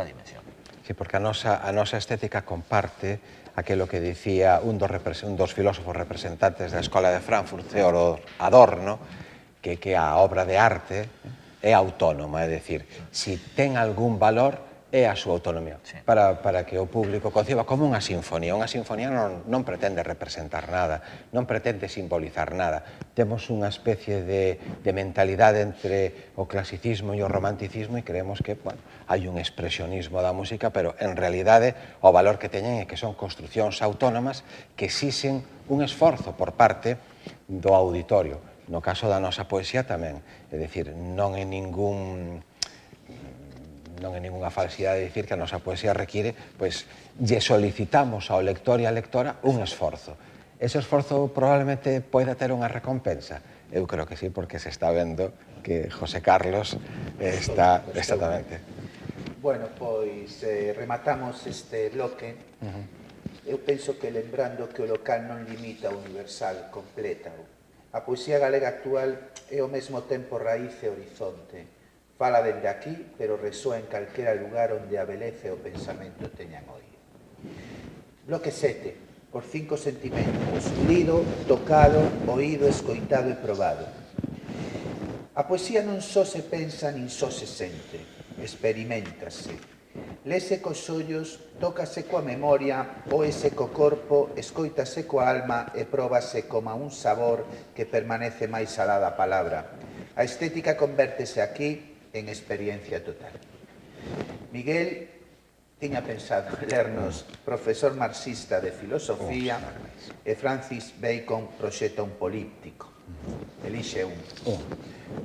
[SPEAKER 4] dimensión.
[SPEAKER 2] Sí, porque a nosa estética comparte aquilo que dicía un dos filósofos representantes da Escola de Frankfurt, Theodor Adorno, que a obra de arte é autónoma, é dicir, si ten algún valor, é a súa autonomía, para que o público conciba como unha sinfonía. Unha sinfonía non pretende representar nada, non pretende simbolizar nada. Temos unha especie de mentalidade entre o clasicismo e o romanticismo e creemos que hai un expresionismo da música, pero en realidade o valor que teñen é que son construcións autónomas que exixen un esforzo por parte do auditorio. No caso da nosa poesía tamén, é dicir, non é ningunha falsidade dicir que a nosa poesía require, pois, lle solicitamos ao lector e á lectora un esforzo. Ese esforzo probablemente poida ter unha recompensa. Eu creo que sí, porque se está vendo que José Carlos está exactamente.
[SPEAKER 3] Bueno, pois rematamos este bloque. Eu penso que lembrando que o local non limita o universal, completa. A poesía galega actual é ao mesmo tempo raíz e horizonte. Fala dende aquí, pero resoa en calquera lugar onde a beleza e o pensamento teñan oído. Bloque 7, por 5 sentimentos, lido, tocado, oído, escoitado e probado. A poesía non só se pensa nin só se sente, experimentase. Lese cos ollos tócase coa memoria, óese co corpo, escoítase coa alma e próbase como un sabor que permanece máis alá da palabra. A estética convértese aquí en experiencia total. Miguel tiña pensado lernos profesor marxista de filosofía e Francis Bacon proxecta un políptico. Elixe un.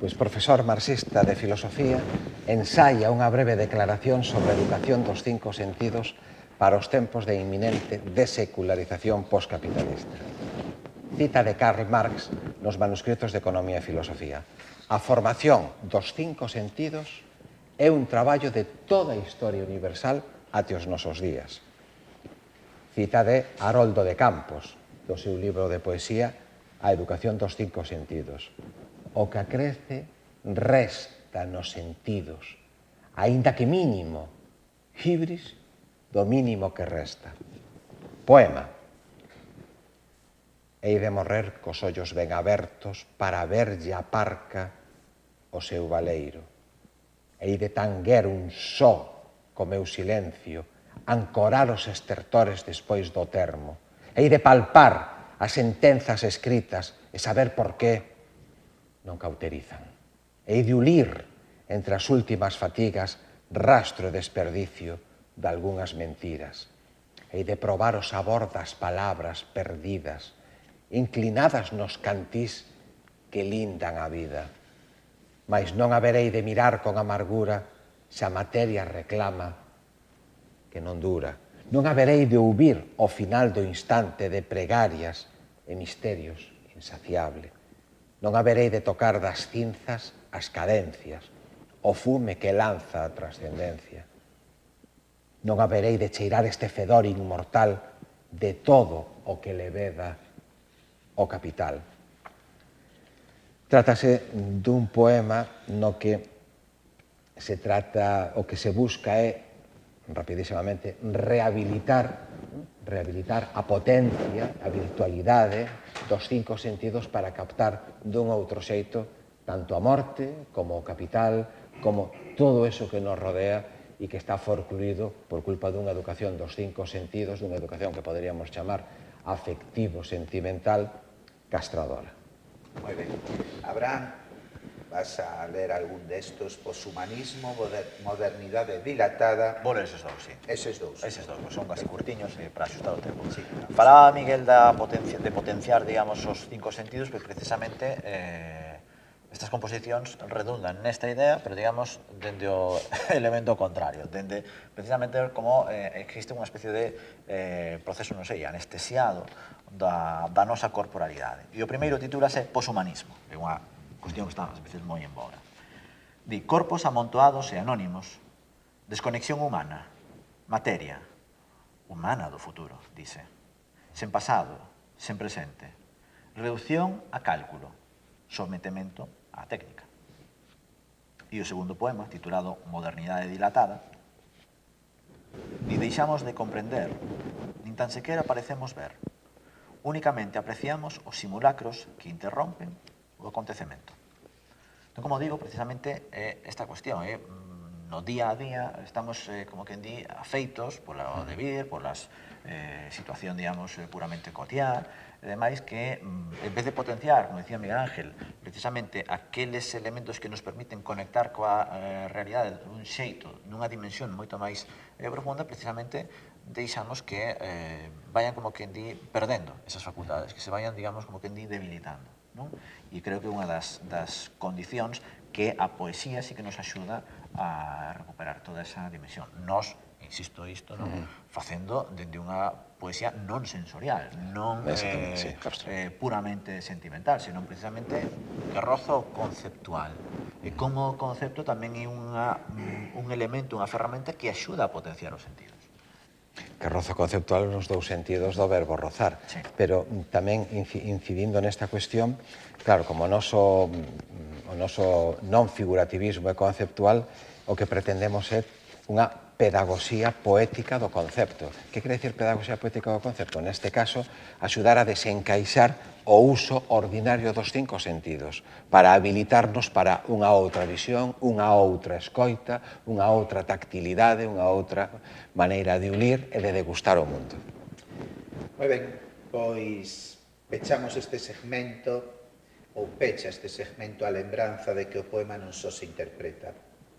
[SPEAKER 2] Pois profesor marxista de filosofía ensaia unha breve declaración sobre a educación dos 5 sentidos para os tempos de inminente desecularización postcapitalista. Cita de Karl Marx nos manuscritos de Economía e Filosofía. A formación dos 5 sentidos é un traballo de toda a historia universal até os nosos días. Cita de Haroldo de Campos, do seu libro de poesía A educación dos 5 sentidos. O que acrece resta nos sentidos, aínda que mínimo, hibris do mínimo que resta. Poema. Hei de morrer cos ollos ben abertos para verlle a parca o seu valeiro. Hei de tanguer un só co meu silencio, ancorar os estertores despois do termo. Hei de palpar as sentenzas escritas e saber por qué non cauterizan. Hei de ulir entre as últimas fatigas rastro e desperdicio de algunhas mentiras. Hei de probar o sabor das palabras perdidas, inclinadas nos cantís que lindan a vida. Mais non haberei de mirar con amargura se a materia reclama que non dura. Non haberei de ouvir ao final do instante de pregarias e misterios insaciable. Non haberei de tocar das cinzas as cadencias, o fume que lanza a trascendencia. Non haberei de cheirar este fedor inmortal de todo o que le veda o capital. Trátase dun poema no que se trata, o que se busca é, rapidísimamente, rehabilitar a potencia, a virtualidade dos 5 sentidos para captar dun outro xeito tanto a morte, como o capital, como todo eso que nos rodea e que está forcluído por culpa dunha educación dos 5 sentidos, dunha educación que poderíamos chamar afectivo-sentimental castradora.
[SPEAKER 3] Moi ben. Abraham, vas a ler algún destos, poshumanismo, modernidade dilatada.
[SPEAKER 4] Vou ler eses dous, sí.
[SPEAKER 3] Eses dous.
[SPEAKER 4] Eses dous, son casi curtiños para axustar o tempo.
[SPEAKER 3] Sí.
[SPEAKER 4] Falaba Miguel de potenciar, digamos, os 5 sentidos, porque precisamente estas composicións redundan nesta idea, pero digamos, dende o elemento contrario, dende precisamente como existe unha especie de proceso, non sei, anestesiado da nosa corporalidade. E o primeiro titúlase Poshumanismo, é unha cuestión que está ás veces moi en boga. Di, corpos amontoados e anónimos, desconexión humana, materia, humana do futuro, dice, sen pasado, sen presente, reducción a cálculo, sometemento á técnica. E o segundo poema, titulado Modernidade dilatada, ni deixamos de comprender, nin tan sequera parecemos ver, únicamente apreciamos os simulacros que interrompen o acontecemento. Entón, como digo, precisamente esta cuestión, no día a día estamos, como quen di, afeitos polo devir, pola situación, digamos, puramente cotiá, e demais que, en vez de potenciar, como decía Miguel Ángel, precisamente aqueles elementos que nos permiten conectar coa realidade dun xeito, nunha dimensión moito máis profunda, precisamente deixamos que vayan, como quen di, perdendo esas facultades, que se vayan, digamos, como quen di, debilitando. E creo que unha das condicións que a poesía sí que nos axuda a recuperar toda esa dimensión. Nos, insisto isto, facendo dende unha poesía non sensorial, non puramente sentimental, senón precisamente que roza o conceptual. E como o concepto tamén é un elemento, unha ferramenta que axuda a potenciar os sentidos.
[SPEAKER 2] Que rozo conceptual nos dous sentidos do verbo rozar, sí. Pero tamén incidindo nesta cuestión, claro, como o noso non figurativismo é conceptual, o que pretendemos é unha pedagogía poética do concepto. Que quere dicir pedagogía poética do concepto? Neste caso, axudar a desencaixar o uso ordinario dos 5 sentidos para habilitarnos para unha outra visión, unha outra escoita, unha outra tactilidade, unha outra maneira de unir e de degustar o mundo.
[SPEAKER 3] Moi ben, pois pechamos este segmento, ou pecha este segmento a lembranza de que o poema non só se interpreta,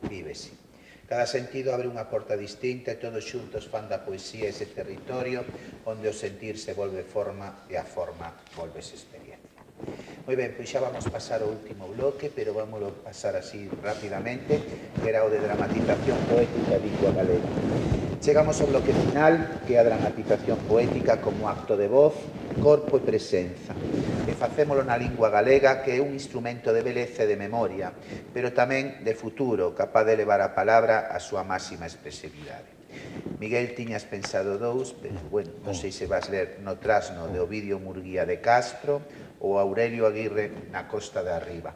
[SPEAKER 3] vívese. Cada sentido abre unha porta distinta e todos xuntos fan da poesía ese territorio onde o sentir se volve forma e a forma volvese experiencia. Moi ben, pois xa vamos pasar ao último bloque, pero vámoslo pasar así rapidamente, que era o de dramatización poética de lingua galega. Chegamos ao bloque final, que é a dramatización poética como acto de voz, corpo e presenza. E facémolo na lingua galega, que é un instrumento de beleza e de memoria, pero tamén de futuro, capaz de levar a palabra a súa máxima expresividade. Miguel, tiñas pensado dous, pero, bueno, non sei se vas ler no trasno de Ovidio Murguía de Castro ou Aurelio Aguirre na Costa de Arriba.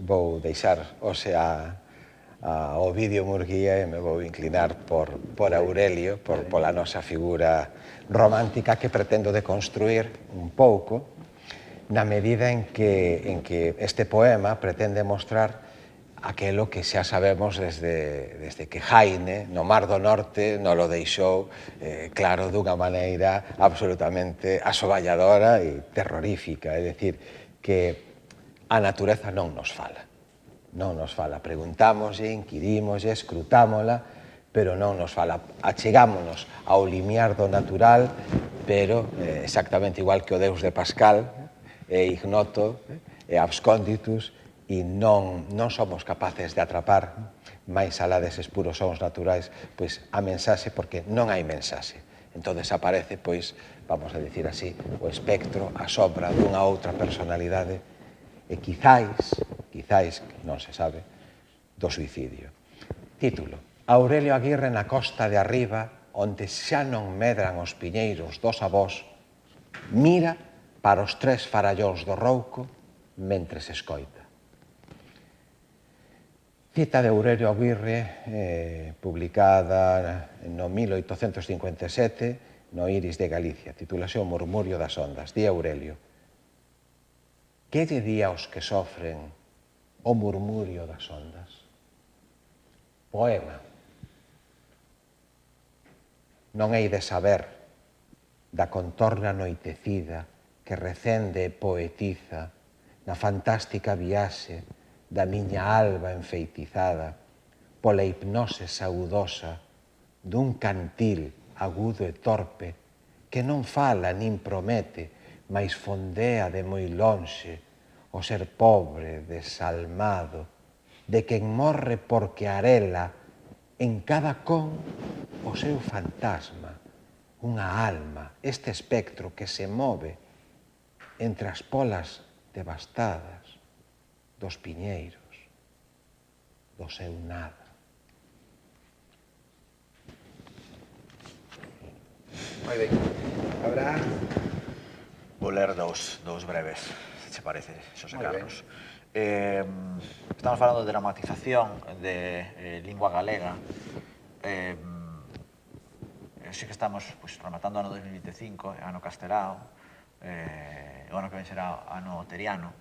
[SPEAKER 2] Vou deixar, a Ovidio Murguía e me vou inclinar por Aurelio, pola nosa figura romántica que pretendo deconstruir un pouco, na medida en que este poema pretende mostrar aquelo que xa sabemos desde que Jaime, no Mar do Norte, nos lo deixou claro dunha maneira absolutamente asoballadora e terrorífica. É dicir, que a natureza non nos fala. Non nos fala. Preguntámoslle, inquirímoslle, escrutámola, pero non nos fala. Achegámonos ao limiar do natural, pero exactamente igual que o Deus de Pascal, e ignoto, e absconditus, e non somos capaces de atrapar máis alá deses puros sons naturais pois a mensaxe, porque non hai mensaxe. Entón aparece, pois, vamos a dicir así, o espectro, a sombra dunha outra personalidade e quizáis, non se sabe, do suicidio. Título: Aurelio Aguirre na Costa de Arriba, onde xa non medran os piñeiros dos avós, mira para os 3 farallóns do Rouco mentres escoita. Cita de Aurelio Aguirre, publicada no 1857 no Iris de Galicia, titúlase O murmurio das ondas. Di Aurelio: que lle di aos que sofren o murmurio das ondas? Poema. Non hei de saber da contorna noitecida que recende e poetiza na fantástica viaxe da miña alba enfeitizada pola hipnose saudosa dun cantil agudo e torpe que non fala nin promete, mais fondea de moi lonxe o ser pobre, desalmado, de quen morre porque arela en cada con o seu fantasma, unha alma, este espectro que se move entre as polas devastadas dos piñeiros, do seu nada.
[SPEAKER 3] Moi ben. Habrá...
[SPEAKER 4] Vou ler dous breves, se che parece, Xosé Carlos. Estamos falando de dramatización de lingua galega. Sí que estamos rematando o ano 2025, ano castelao, o ano que ven será ano teriano.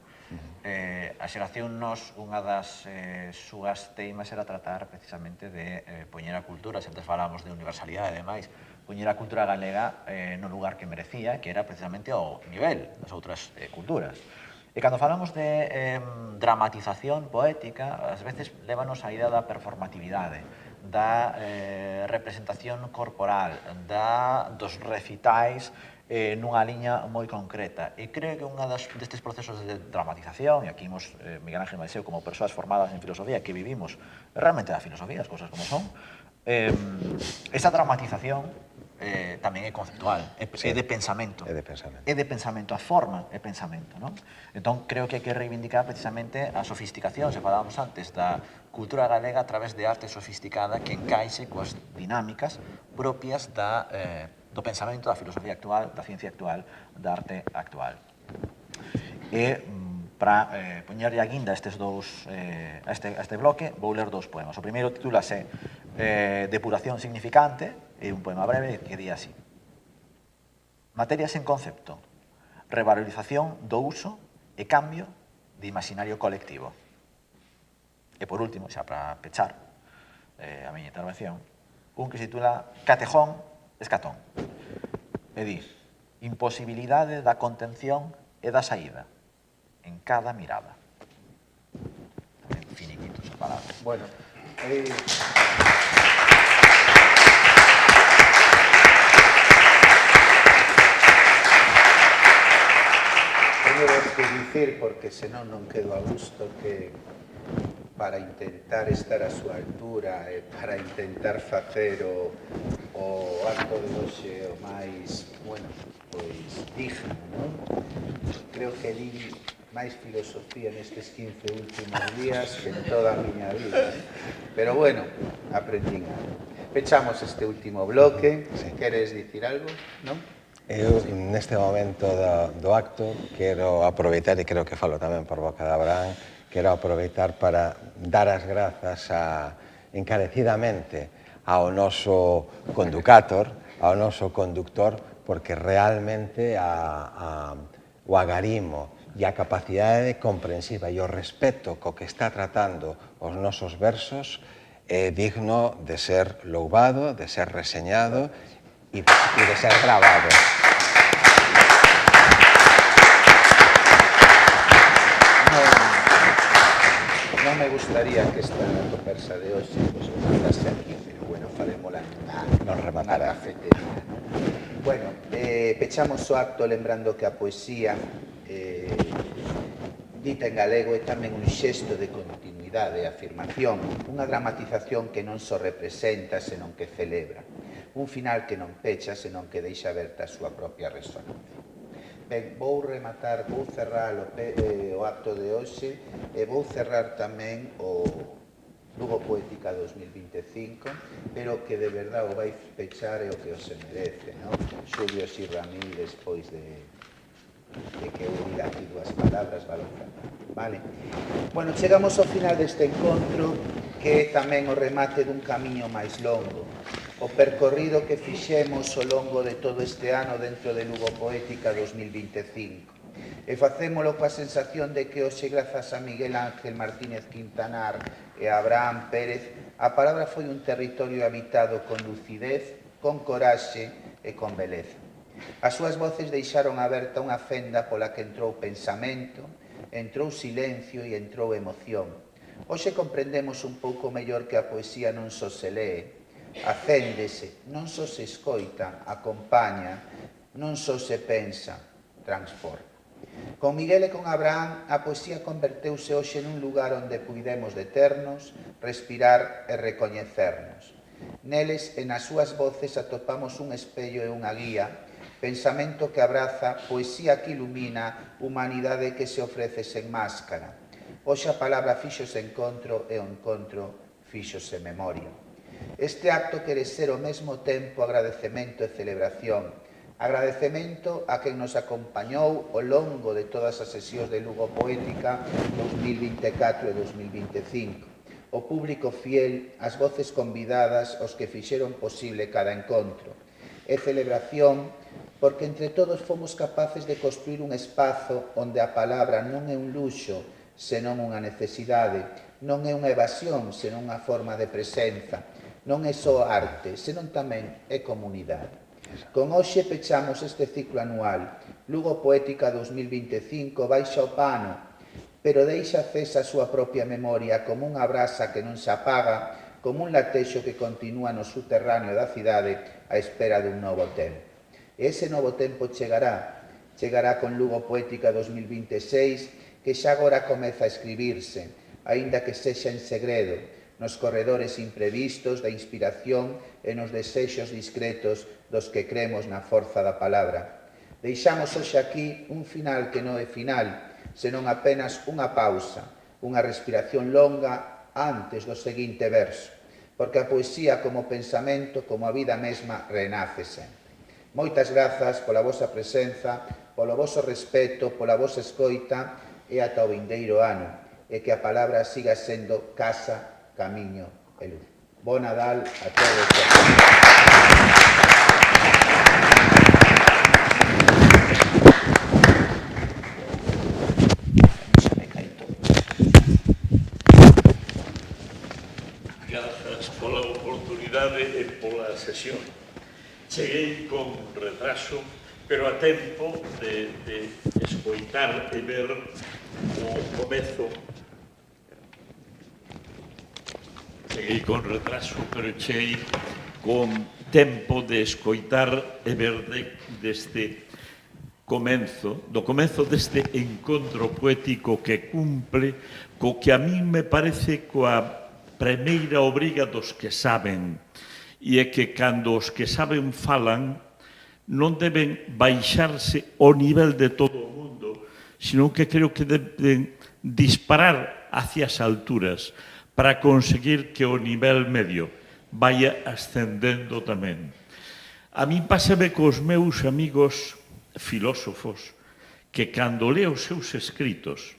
[SPEAKER 4] A xeración nos, unha das súas teimas era tratar precisamente de poñer a cultura, se antes falamos de universalidade e demais, poñer a cultura galega no lugar que merecía, que era precisamente ao nivel das outras culturas. E cando falamos de dramatización poética, ás veces lévanos a idea da performatividade, da representación corporal, dos recitais nunha liña moi concreta. E creo que unha destes procesos de dramatización, e aquí imos Miguel Ángel Maiseu como persoas formadas en filosofía que vivimos realmente da filosofía, as cousas como son, esa dramatización tamén é conceptual, é de pensamento.
[SPEAKER 2] É de pensamento.
[SPEAKER 4] É de pensamento, a forma é pensamento, non? Entón, creo que hai que reivindicar precisamente a sofisticación, se falábamos antes, da cultura galega a través de arte sofisticada que encaixe coas dinámicas propias do pensamento, da filosofía actual, da ciencia actual, da arte actual. E, para poñerlle a guinda a este bloque, vou ler dous poemas. O primeiro titúlase Depuración significante é un poema breve que di así: materias en concepto, revalorización do uso e cambio de imaginario colectivo. E por último, xa para pechar a miña intervención, un que se titula Catejón Escatón. E di: imposibilidade da contención e da saída en cada mirada. Tamén finiquito esa palabra.
[SPEAKER 3] Bueno, teño que dicir, porque senón non quedo a gusto, que para intentar estar a súa altura e para intentar facer o acto de hoxe o máis, bueno, pois digno, non? Creo que di máis filosofía nestes 15 últimos días que en toda a miña vida. Pero bueno, aprendín algo. Pechamos este último bloque.
[SPEAKER 2] Sí.
[SPEAKER 3] Queres dicir algo, non?
[SPEAKER 2] Eu, neste momento do acto, quero aproveitar, e creo que falo tamén por boca de Abraham, quero aproveitar para dar as grazas encarecidamente ao noso conducator, ao noso conductor, porque realmente o agarimo e a capacidade comprensiva e o respeto co que está tratando os nosos versos é digno de ser louvado, de ser reseñado e de ser grabado.
[SPEAKER 3] Non me gustaría que esta conversa de hoxe pues, mandase aquí, pero bueno, falémola
[SPEAKER 2] Non rematará.
[SPEAKER 3] na cafetería, non? Bueno, pechamos o acto lembrando que a poesía dita en galego é tamén un xesto de continuidade e afirmación, unha dramatización que non só representa, senón que celebra, un final que non pecha, senón que deixa aberta a súa propia resonancia. Ben, vou rematar, vou cerrar o acto de hoxe e vou cerrar tamén o Lugo Poética 2025, pero que de verdade o vai pechar e o que o se merece, non? Xulio Xi Ramírez, despois de que eu diga aquí dúas palabras, vale? Bueno, chegamos ao final deste encontro, que é tamén o remate dun camiño máis longo. O percorrido que fixemos ao longo de todo este ano dentro de Lugo Poética 2025. E facémolo coa sensación de que hoxe, grazas a Miguel Ángel Martínez Quintanar e a Abraham Pérez, a palabra foi un territorio habitado con lucidez, con coraxe e con beleza. As súas voces deixaron aberta unha fenda pola que entrou pensamento, entrou silencio e entrou emoción. Hoxe comprendemos un pouco mellor que a poesía non só se lee, acéndese, non só se escoita, acompaña, non só se pensa, transforma. Con Miguel e con Abraham, a poesía converteuse hoxe nun lugar onde puidemos deternos, respirar e recoñecernos. Neles e nas súas voces atopamos un espello e unha guía, pensamento que abraza, poesía que ilumina, humanidade que se ofrece sen máscara. Hoxe a palabra fíxose encontro e o encontro fíxose memoria. Este acto quere ser ao mesmo tempo agradecemento e celebración. Agradecemento a quen nos acompañou ao longo de todas as sesións de Lugo Poética 2024 e 2025. O público fiel, as voces convidadas, os que fixeron posible cada encontro. E celebración porque entre todos fomos capaces de construir un espazo onde a palabra non é un luxo, senón unha necesidade, non é unha evasión, senón unha forma de presenza, non é só arte, senón tamén é comunidade. Con hoxe pechamos este ciclo anual. Lugo Poética 2025 baixa o pano, pero deixa cesa a súa propia memoria como unha brasa que non se apaga, como un latexo que continúa no subterráneo da cidade á espera dun novo tempo. E ese novo tempo chegará con Lugo Poética 2026, que xa agora comeza a escribirse, aínda que sexa en segredo, nos corredores imprevistos da inspiración e nos desexos discretos dos que cremos na forza da palabra. Deixamos hoxe aquí un final que non é final, senón apenas unha pausa, unha respiración longa antes do seguinte verso, porque a poesía como pensamento, como a vida mesma, renace sempre. Moitas grazas pola vosa presenza, polo voso respeto, pola vosa escoita e ata o vindeiro ano, e que a palabra siga sendo casa, camiño e luz. Bon Nadal a todos e a todas.
[SPEAKER 5] Grazas pola oportunidade e pola sesión. Cheguei con retraso, pero a tempo de escoitar e ver o comezo. Cheguei con retraso, pero cheguei con tempo de escoitar e ver deste comenzo, do comenzo deste encontro poético que cumple co que a min me parece coa primeira obriga dos que saben, e é que cando os que saben falan non deben baixarse ao nivel de todo o mundo, sino que creo que deben disparar hacia as alturas para conseguir que o nivel medio vaya ascendendo tamén. A min pásame cos meus amigos filósofos que cando leo os seus escritos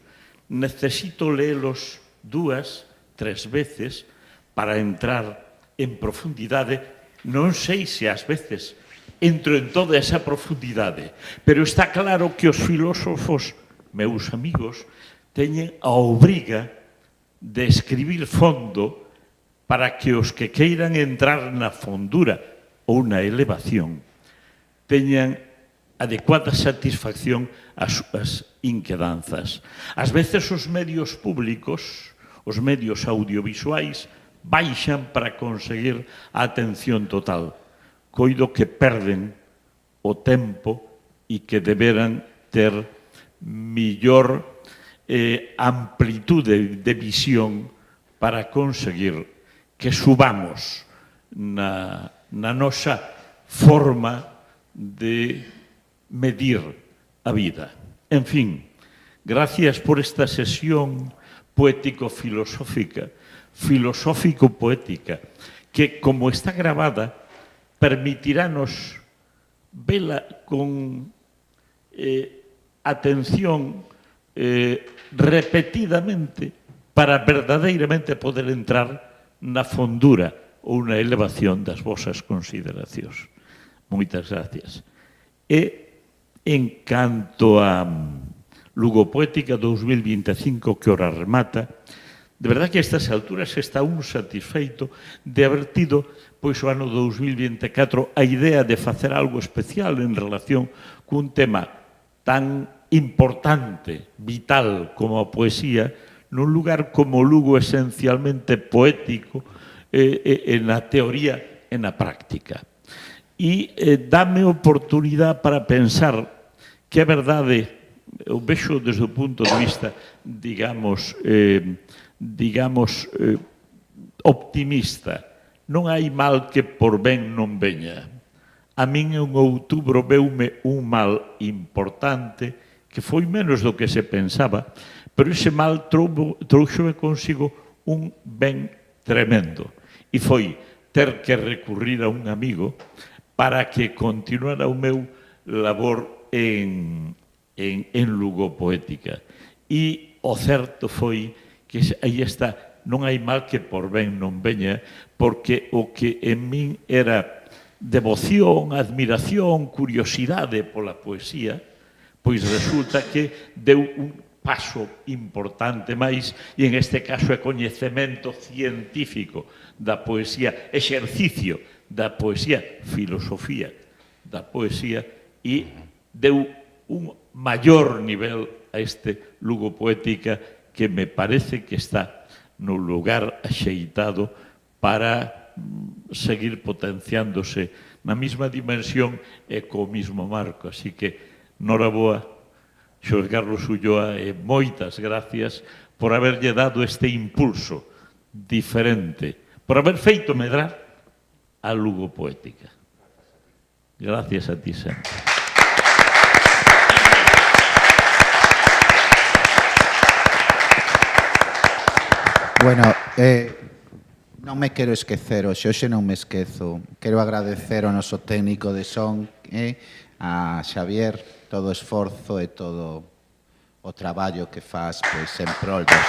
[SPEAKER 5] necesito leelos 2, 3 veces para entrar en profundidade. Non sei se ás veces entro en toda esa profundidade, pero está claro que os filósofos, meus amigos, teñen a obriga de escribir fondo para que os que queiran entrar na fondura ou na elevación teñan adecuada satisfacción ás súas inquedanzas. Ás veces os medios públicos, os medios audiovisuais, baixan para conseguir a atención total. Coido que perden o tempo e que deberan ter millor amplitude de visión para conseguir que subamos na nosa forma de medir a vida. En fin, gracias por esta sesión poético-filosófica, filosófico-poética, que, como está grabada, permitirános vela con atención repetidamente para verdadeiramente poder entrar na fondura ou na elevación das vosas consideracións. Moitas gracias. E, en canto a Lugo Poética 2025, que ora remata, de verdad que a estas alturas está un satisfeito de haber tido, pois, o ano 2024 a idea de facer algo especial en relación cun tema tan importante, vital, como a poesía, nun lugar como Lugo esencialmente poético, na teoría e na práctica. E dame oportunidade para pensar que é verdade, eu vexo desde o punto de vista, digamos, optimista. Non hai mal que por ben non veña. A min en outubro veume un mal importante que foi menos do que se pensaba, pero ese mal trouxome consigo un ben tremendo. E foi ter que recurrir a un amigo para que continuara o meu labor en Lugo Poética. E o certo foi que aí está, non hai mal que por ben non veña, porque o que en min era devoción, admiración, curiosidade pola poesía, pois resulta que deu un paso importante máis, e en este caso é coñecemento científico da poesía, exercicio da poesía, filosofía da poesía, e deu un maior nivel a este Lugo Poética que me parece que está no lugar axeitado para seguir potenciándose na mesma dimensión e co mesmo marco. Así que, noraboa, Xosé Carlos Ulloa, e moitas gracias por haberlle dado este impulso diferente, por haber feito medrar a Lugo Poética. Gracias a ti sempre.
[SPEAKER 3] Bueno, non me quero esquecer, hoxe non me esquezo. Quero agradecer ao noso técnico de son, a Xavier, todo o esforzo e todo o traballo que faz, pois, en prol dos